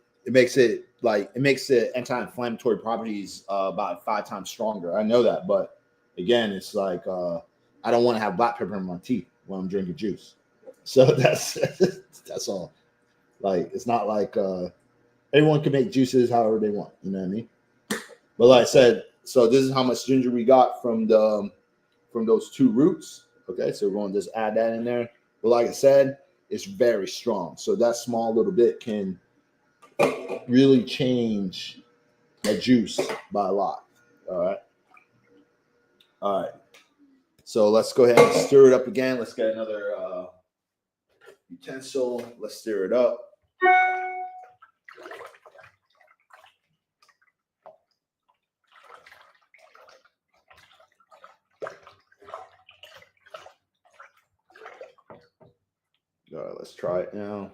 Speaker 1: anti-inflammatory properties about 5 times stronger. I know that, but again, it's like I don't want to have black pepper in my teeth when I'm drinking juice. So that's all. Like it's not like everyone can make juices however they want. You know what I mean? But like I said, so this is how much ginger we got from those 2 roots. Okay, so we're going to just add that in there. But like I said, it's very strong. So that small little bit can really change a juice by a lot. All right. So let's go ahead and stir it up again. Let's get another utensil. Let's stir it up. All right, let's try it now.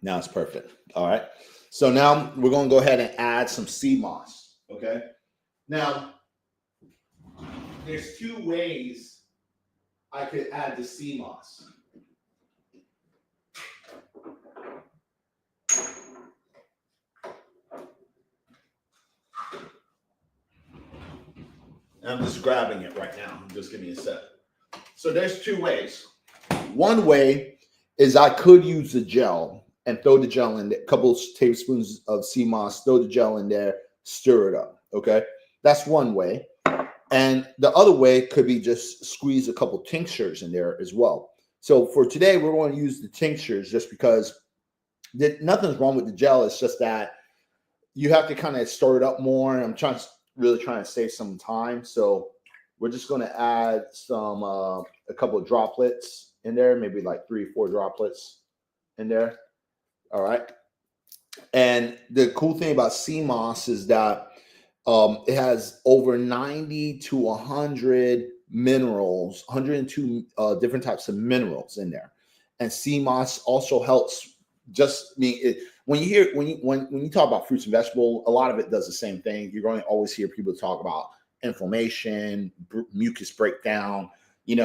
Speaker 1: Now it's perfect. All right. So now we're going to go ahead and add some sea moss. Okay. Now, there's 2 ways I could add the sea moss. And I'm just grabbing it right now. Just give me a sec. So there's 2 ways. One way is I could use the gel and throw the gel in there, a couple of tablespoons of sea moss, throw the gel in there, stir it up. Okay. That's one way. And the other way could be just squeeze a couple tinctures in there as well. So for today, we're going to use the tinctures just because nothing's wrong with the gel. It's just that you have to kind of stir it up more. I'm really trying to save some time. So we're just going to add some, a couple of droplets in there, maybe like 3 or 4 droplets in there. All right. And the cool thing about sea moss is that it has over 90 to 100 minerals, 102 different types of minerals in there. And sea moss also helps. When you talk about fruits and vegetables, a lot of it does the same thing. You're going to always hear people talk about inflammation, mucus breakdown.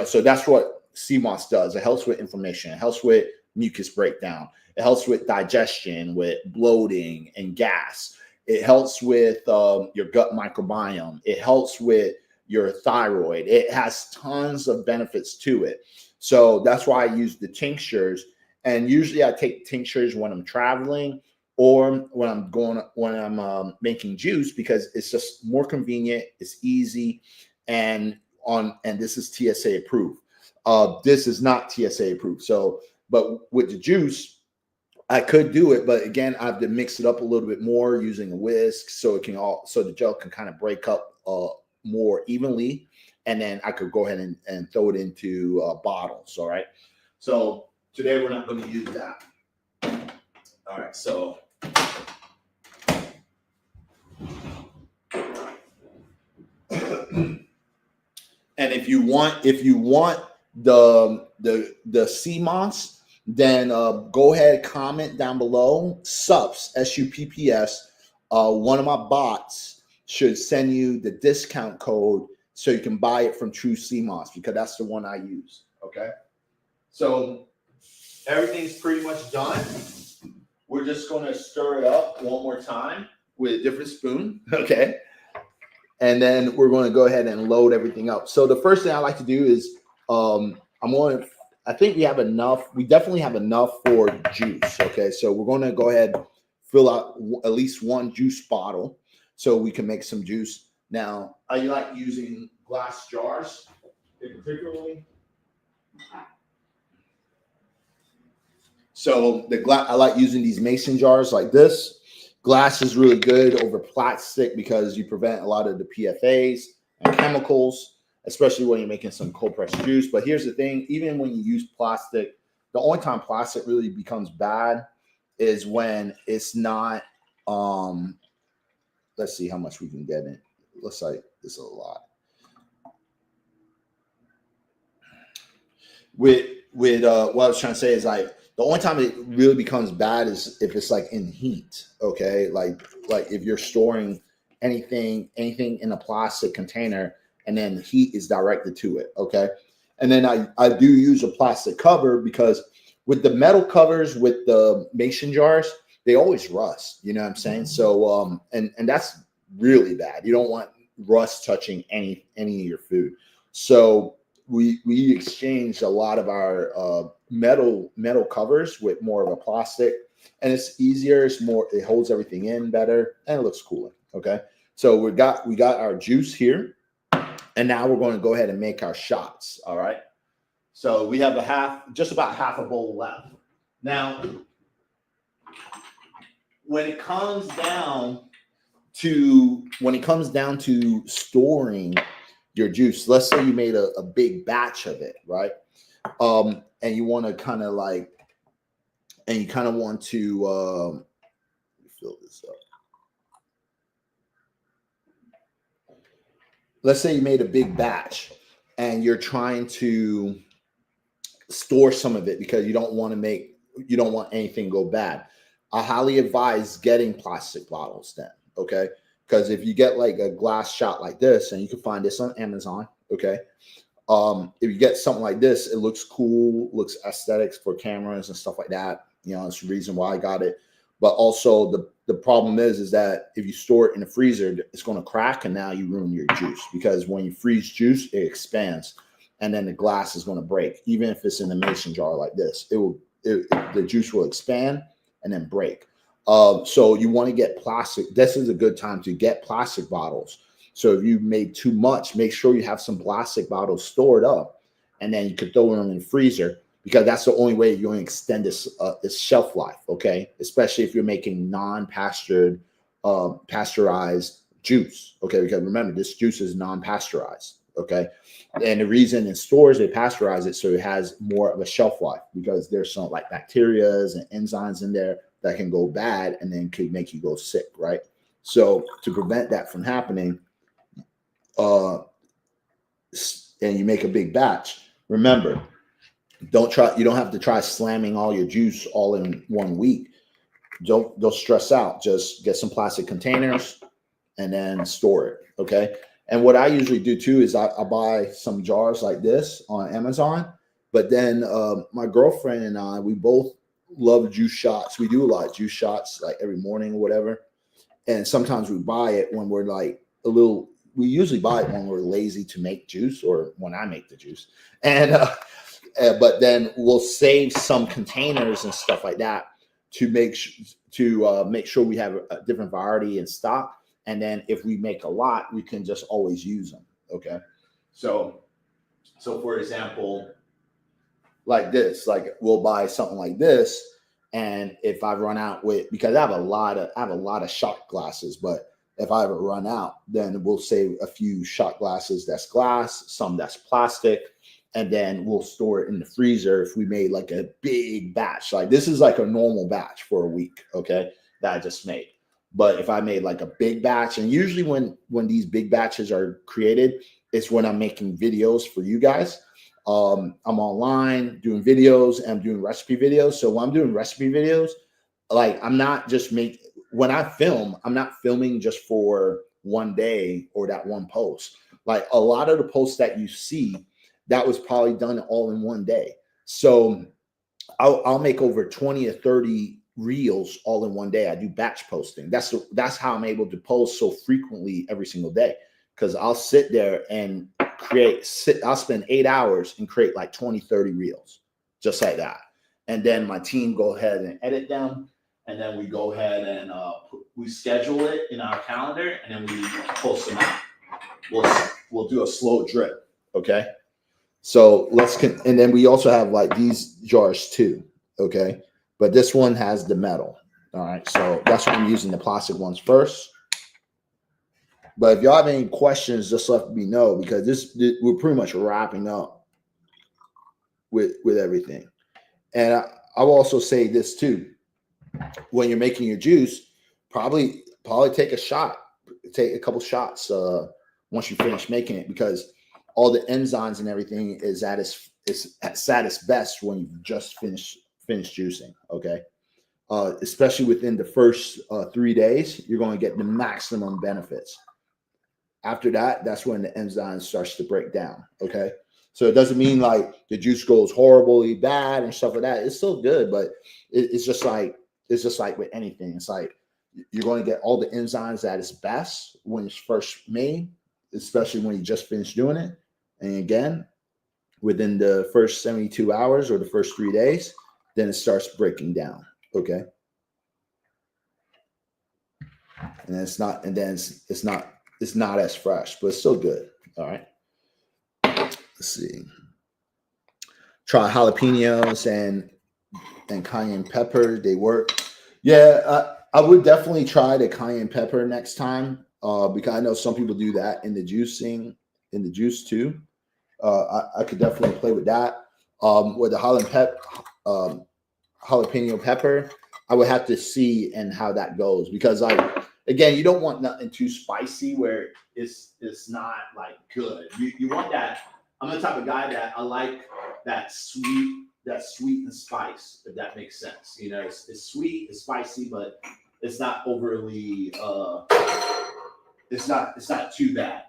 Speaker 1: So that's what sea moss does. It helps with inflammation. It helps with mucus breakdown. It helps with digestion, with bloating and gas. It helps with your gut microbiome. It helps with your thyroid. It has tons of benefits to it. So that's why I use the tinctures. And usually I take tinctures when I'm traveling or when I'm making juice because it's just more convenient. It's easy, and this is TSA approved. This is not TSA approved. So, but with the juice, I could do it, but again, I have to mix it up a little bit more using a whisk so the gel can kind of break up more evenly, and then I could go ahead and throw it into bottles. All right. So today we're not going to use that. All right. So and if you want the sea moss, then go ahead, comment down below SUPPS, SUPPS, one of my bots should send you the discount code so you can buy it from True CMOS, because that's the one I use. Okay. So everything's pretty much done. We're just going to stir it up one more time with a different spoon. Okay. And then we're going to go ahead and load everything up. So the first thing I like to do is I think we have enough. We definitely have enough for juice. Okay. So we're going to go ahead, fill out at least one juice bottle so we can make some juice. Now, I like using glass jars particularly. So I like using these mason jars like this. Glass is really good over plastic because you prevent a lot of the PFAs and chemicals, especially when you're making some cold pressed juice. But here's the thing, even when you use plastic, the only time plastic really becomes bad is when it's not, let's see how much we can get in. Looks like this is a lot. With what I was trying to say is like, the only time it really becomes bad is if it's like in heat, okay? Like if you're storing anything in a plastic container and then heat is directed to it, okay? And then I do use a plastic cover because with the metal covers, with the mason jars, they always rust, you know what I'm saying? So, and that's really bad. You don't want rust touching any of your food. So we exchanged a lot of our metal covers with more of a plastic, and it's easier. It's more, it holds everything in better, and it looks cooler. Okay, so we got our juice here, and now we're going to go ahead and make our shots. All right, so we have just about half a bowl left. Now, when it comes down to storing your juice, let's say you made a big batch of it, right? And you want to kind of want to fill this up. Let's say you made a big batch and you're trying to store some of it because you don't want anything to go bad. I highly advise getting plastic bottles then, okay? Because if you get like a glass shot like this, and you can find this on Amazon, okay? If you get something like this, it looks cool, looks aesthetics for cameras and stuff like that. You know, it's the reason why I got it. But also the problem is that if you store it in the freezer, it's going to crack, and now you ruin your juice, because when you freeze juice, it expands, and then the glass is going to break. Even if it's in a mason jar like this, the juice will expand and then break. So you want to get plastic. This is a good time to get plastic bottles. So if you made too much, make sure you have some plastic bottles stored up, and then you could throw them in the freezer, because that's the only way you're going to extend this shelf life. Okay, especially if you're making non-pasteurized juice. Okay, because remember, this juice is non-pasteurized. Okay, and the reason in stores they pasteurize it so it has more of a shelf life, because there's some like bacteria and enzymes in there that can go bad and then could make you go sick, right? So to prevent that from happening, and you make a big batch, remember, you don't have to try slamming all your juice all in 1 week. Don't stress out. Just get some plastic containers and then store it. Okay. And what I usually do too is I buy some jars like this on Amazon, but then my girlfriend and I, we both love juice shots. We do a lot of juice shots like every morning or whatever. And sometimes we buy it when we're like we usually buy it when we're lazy to make juice, or when I make the juice. And, but then we'll save some containers and stuff like that to make sure we have a different variety in stock. And then if we make a lot, we can just always use them. Okay. So for example, like this, like we'll buy something like this. And if I run out because I have a lot of shot glasses, but if I ever run out, then we'll save a few shot glasses that's glass, some that's plastic, and then we'll store it in the freezer if we made like a big batch. Like this is like a normal batch for a week, okay, that I just made. But if I made like a big batch, and usually when these big batches are created, it's when I'm making videos for you guys. I'm online doing videos and I'm doing recipe videos. So when I'm doing recipe videos, like I'm not just when I film, I'm not filming just for one day or that one post. Like a lot of the posts that you see, that was probably done all in one day. So I'll make over 20 or 30 reels all in one day. I do batch posting. That's how I'm able to post so frequently every single day. Because I'll sit there and I'll spend 8 hours and create like 20, 30 reels, just like that. And then my team go ahead and edit them. And then we go ahead and we schedule it in our calendar, and then we post them out. We'll do a slow drip, okay? So and then we also have like these jars too, okay? But this one has the metal, all right? So that's why I'm using the plastic ones first. But if y'all have any questions, just let me know, because we're pretty much wrapping up with everything. And I will also say this too: when you're making your juice, probably take a couple shots once you finish making it, because all the enzymes and everything is at its best when you just finish juicing. Okay, especially within the first 3 days, you're going to get the maximum benefits. After that, that's when the enzyme starts to break down. Okay, so it doesn't mean like the juice goes horribly bad and stuff like that. It's still good, but it's just like with anything. It's like you're going to get all the enzymes at its best when it's first made, especially when you just finished doing it. And again, within the first 72 hours or the first 3 days, then it starts breaking down. Okay. And it's not as fresh, but it's still good. All right. Let's see. Try jalapenos and cayenne pepper. They work. Yeah, I would definitely try the cayenne pepper next time, because I know some people do that in the juice too. I could definitely play with that. With the jalapeno pepper, I would have to see and how that goes, because again, you don't want nothing too spicy where it's not like good. You want that. I'm the type of guy that I like that sweet and spice, if that makes sense. You know, it's sweet, it's spicy, but it's not overly it's not too bad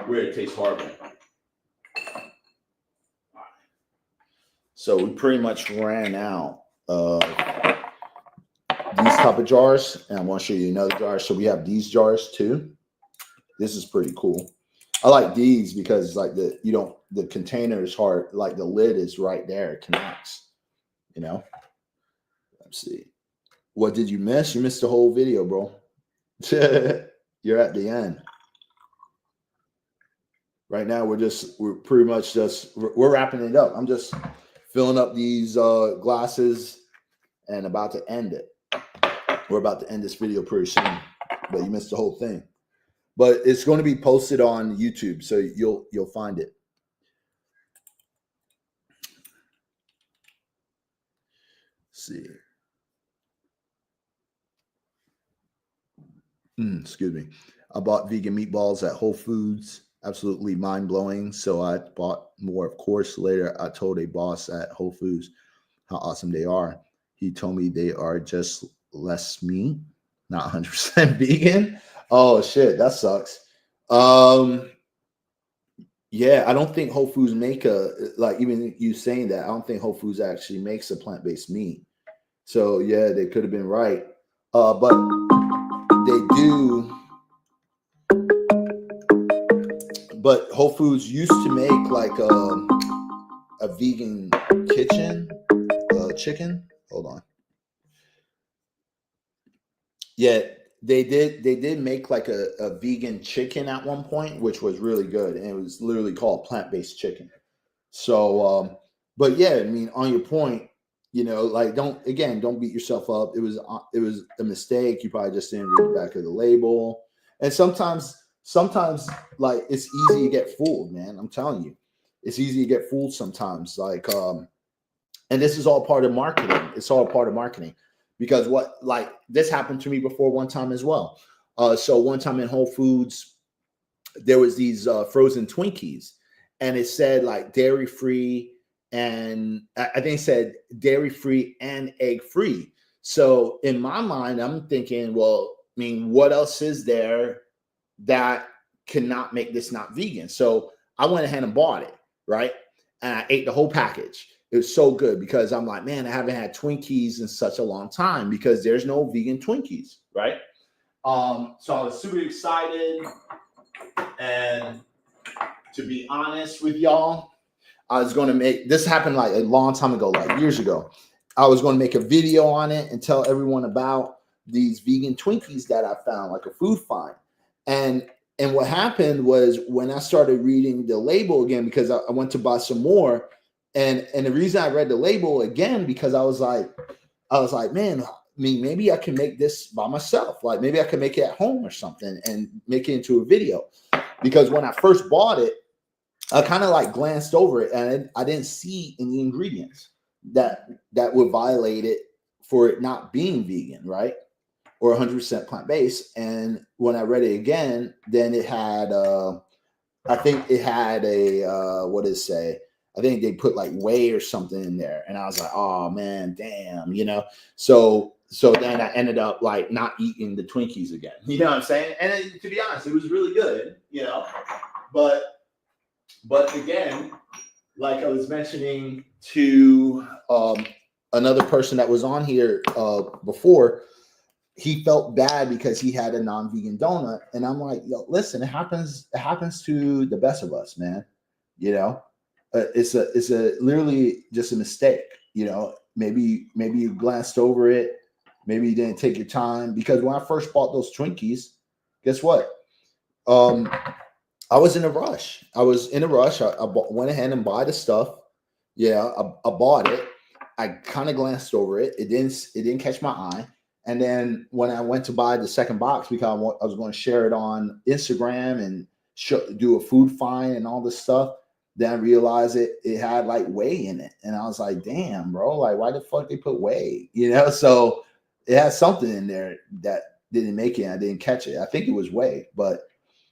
Speaker 1: where it tastes horrible. So we pretty much ran out of these type of jars, and I want to show you another jar. So we have these jars too. This is pretty cool. I like these because like the container is hard, like the lid is right there, it connects, you know. Let's see. What did you miss? You missed the whole video, bro. You're at the end. Right now we're pretty much we're wrapping it up. I'm just filling up these glasses and about to end it. We're about to end this video pretty soon, but you missed the whole thing. But it's going to be posted on YouTube, so you'll find it. Let's see. Excuse me. I bought vegan meatballs at Whole Foods. Absolutely mind-blowing. So I bought more, of course. Later, I told a boss at Whole Foods how awesome they are. He told me they are just less meat, not 100% vegan. Oh, shit. That sucks. Yeah, I don't think Whole Foods make even you saying that, I don't think Whole Foods actually makes a plant-based meat. So yeah, they could have been right. But they do. But Whole Foods used to make like a vegan chicken. Hold on. Yeah, they did make like a vegan chicken at one point, which was really good, and it was literally called plant-based chicken. So but yeah, I mean, on your point, you know, like don't beat yourself up. It was a mistake. You probably just didn't read the back of the label. And sometimes like it's easy to get fooled, man. I'm telling you, it's easy to get fooled sometimes. Like and this is all part of marketing. It's all part of marketing. Because this happened to me before one time as well. So one time in Whole Foods, there was these frozen Twinkies, and it said like dairy free, and I think it said dairy free and egg free. So in my mind, I'm thinking, well, I mean, what else is there that cannot make this not vegan? So I went ahead and bought it, right? And I ate the whole package. It was so good because I'm like, man, I haven't had Twinkies in such a long time because there's no vegan Twinkies, right? So I was super excited. And to be honest with y'all, I was going to make this happened like a long time ago, like years ago. I was going to make a video on it and tell everyone about these vegan Twinkies that I found, like a food find. And what happened was when I started reading the label again, because I went to buy some more, and the reason I read the label again because I was like, man, I mean, maybe I can make this by myself. Like maybe I can make it at home or something and make it into a video. Because when I first bought it, I kind of like glanced over it and I didn't see any ingredients that would violate it for it not being vegan, right? Or 100% plant-based. And when I read it again, then it had, I think it had a, what did it say? I think they put like whey or something in there. And I was like, oh man, damn, you know? So then I ended up like not eating the Twinkies again. You know what I'm saying? And to be honest, it was really good, you know, but again, like I was mentioning to another person that was on here before, he felt bad because he had a non-vegan donut, and I'm like, yo, listen, it happens to the best of us, man. You know, it's a literally just a mistake. You know, maybe you glanced over it, maybe you didn't take your time. Because when I first bought those Twinkies, guess what? I was in a rush. I went ahead and bought the stuff. Yeah, I bought it. I kind of glanced over it. It didn't catch my eye. And then when I went to buy the second box, because I was going to share it on Instagram and do a food find and all this stuff, then I realized it had like whey in it. And I was like, damn, bro, like why the fuck they put whey? You know, so it has something in there that didn't make it. I didn't catch it. I think it was whey, but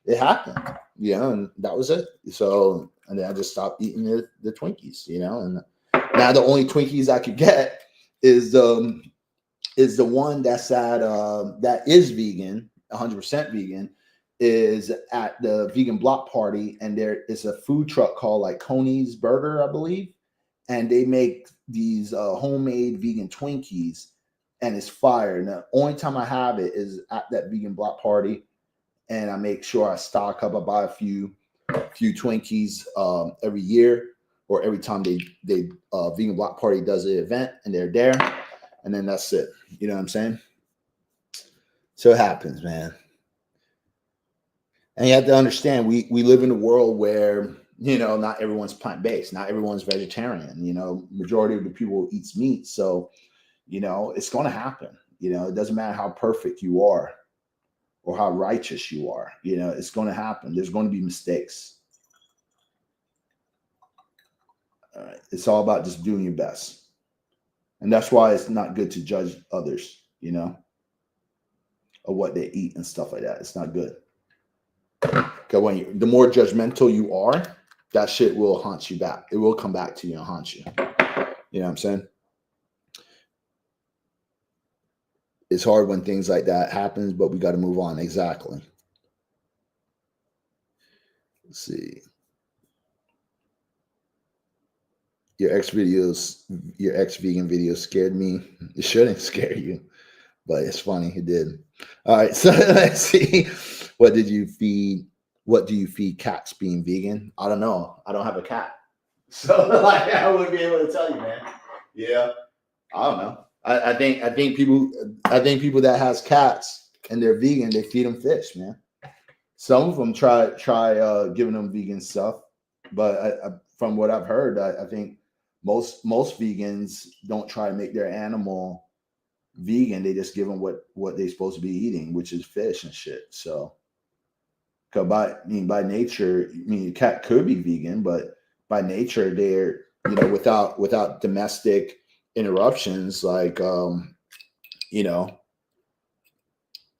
Speaker 1: it happened, you know, and that was it. So, and then I just stopped eating the Twinkies, you know, and now the only Twinkies I could get is the one that's at that is vegan, 100% vegan, is at the Vegan Block Party, and there is a food truck called like Coney's Burger, I believe, and they make these homemade vegan Twinkies, and it's fire. And the only time I have it is at that Vegan Block Party, and I make sure I stock up. I buy a few Twinkies every year, or every time they Vegan Block Party does an event and they're there, and then that's it. You know what I'm saying? So it happens, man. And you have to understand, we live in a world where, you know, not everyone's plant-based, not everyone's vegetarian. You know, majority of the people eats meat, so you know it's going to happen. You know, it doesn't matter how perfect you are or how righteous you are. You know, it's going to happen. There's going to be mistakes. All right, it's all about just doing your best. And that's why it's not good to judge others, you know, of what they eat and stuff like that. It's not good. Because the more judgmental you are, that shit will haunt you back. It will come back to you and haunt you. You know what I'm saying? It's hard when things like that happens, but we got to move on. Exactly. Let's see. Your ex-vegan videos scared me. It shouldn't scare you, but it's funny. It did. All right, so let's see. What do you feed cats being vegan? I don't know. I don't have a cat, so like I wouldn't be able to tell you, man. Yeah, I don't know. I think people that has cats and they're vegan, they feed them fish, man. Some of them try giving them vegan stuff, but from what I've heard, I think most vegans don't try to make their animal vegan. They just give them what they're supposed to be eating, which is fish and shit. So, by nature, a cat could be vegan, but by nature, they're, you know, without domestic interruptions, like you know,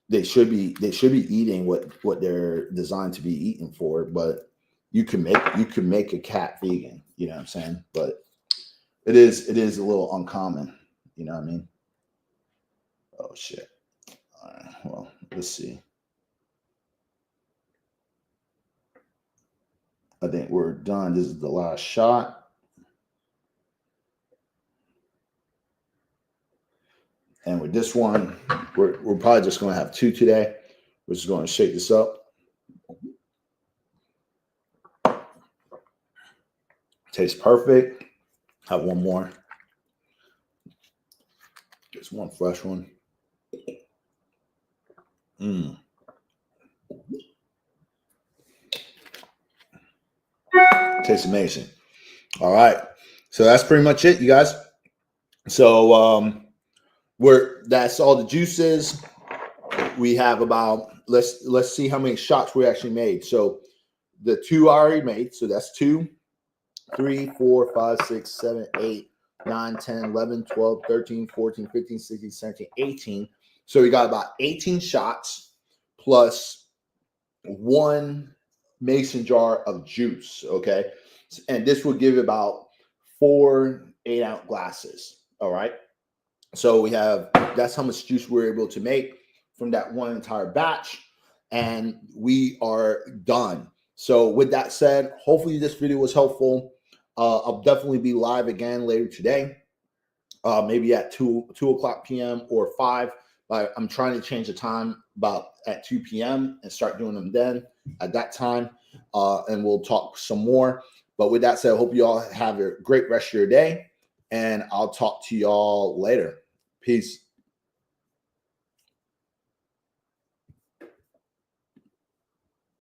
Speaker 1: they should be eating what they're designed to be eaten for. But you can make a cat vegan, you know what I'm saying? But it is a little uncommon, you know what I mean? Oh shit. All right, well, let's see. I think we're done. This is the last shot. And with this one, we're probably just going to have 2 today. We're just going to shake this up. Tastes perfect. Have one more. Just one fresh one. Tastes amazing. All right. So that's pretty much it, you guys. So that's all the juices. We have about let's see how many shots we actually made. So the 2 I already made. So that's 2, 3, 4, 5, 6, 7, 8, 9, 10, 11, 12, 13, 14, 15, 16, 17, 18. So we got about 18 shots plus 1 mason jar of juice. Okay. And this will give about 4 8-ounce glasses. All right. So we have, that's how much juice we're able to make from that one entire batch. And we are done. So with that said, hopefully this video was helpful. I'll definitely be live again later today, maybe at 2 o'clock p.m. or 5. But I'm trying to change the time about at 2 p.m. and start doing them then at that time. And we'll talk some more. But with that said, I hope you all have a great rest of your day. And I'll talk to y'all later. Peace.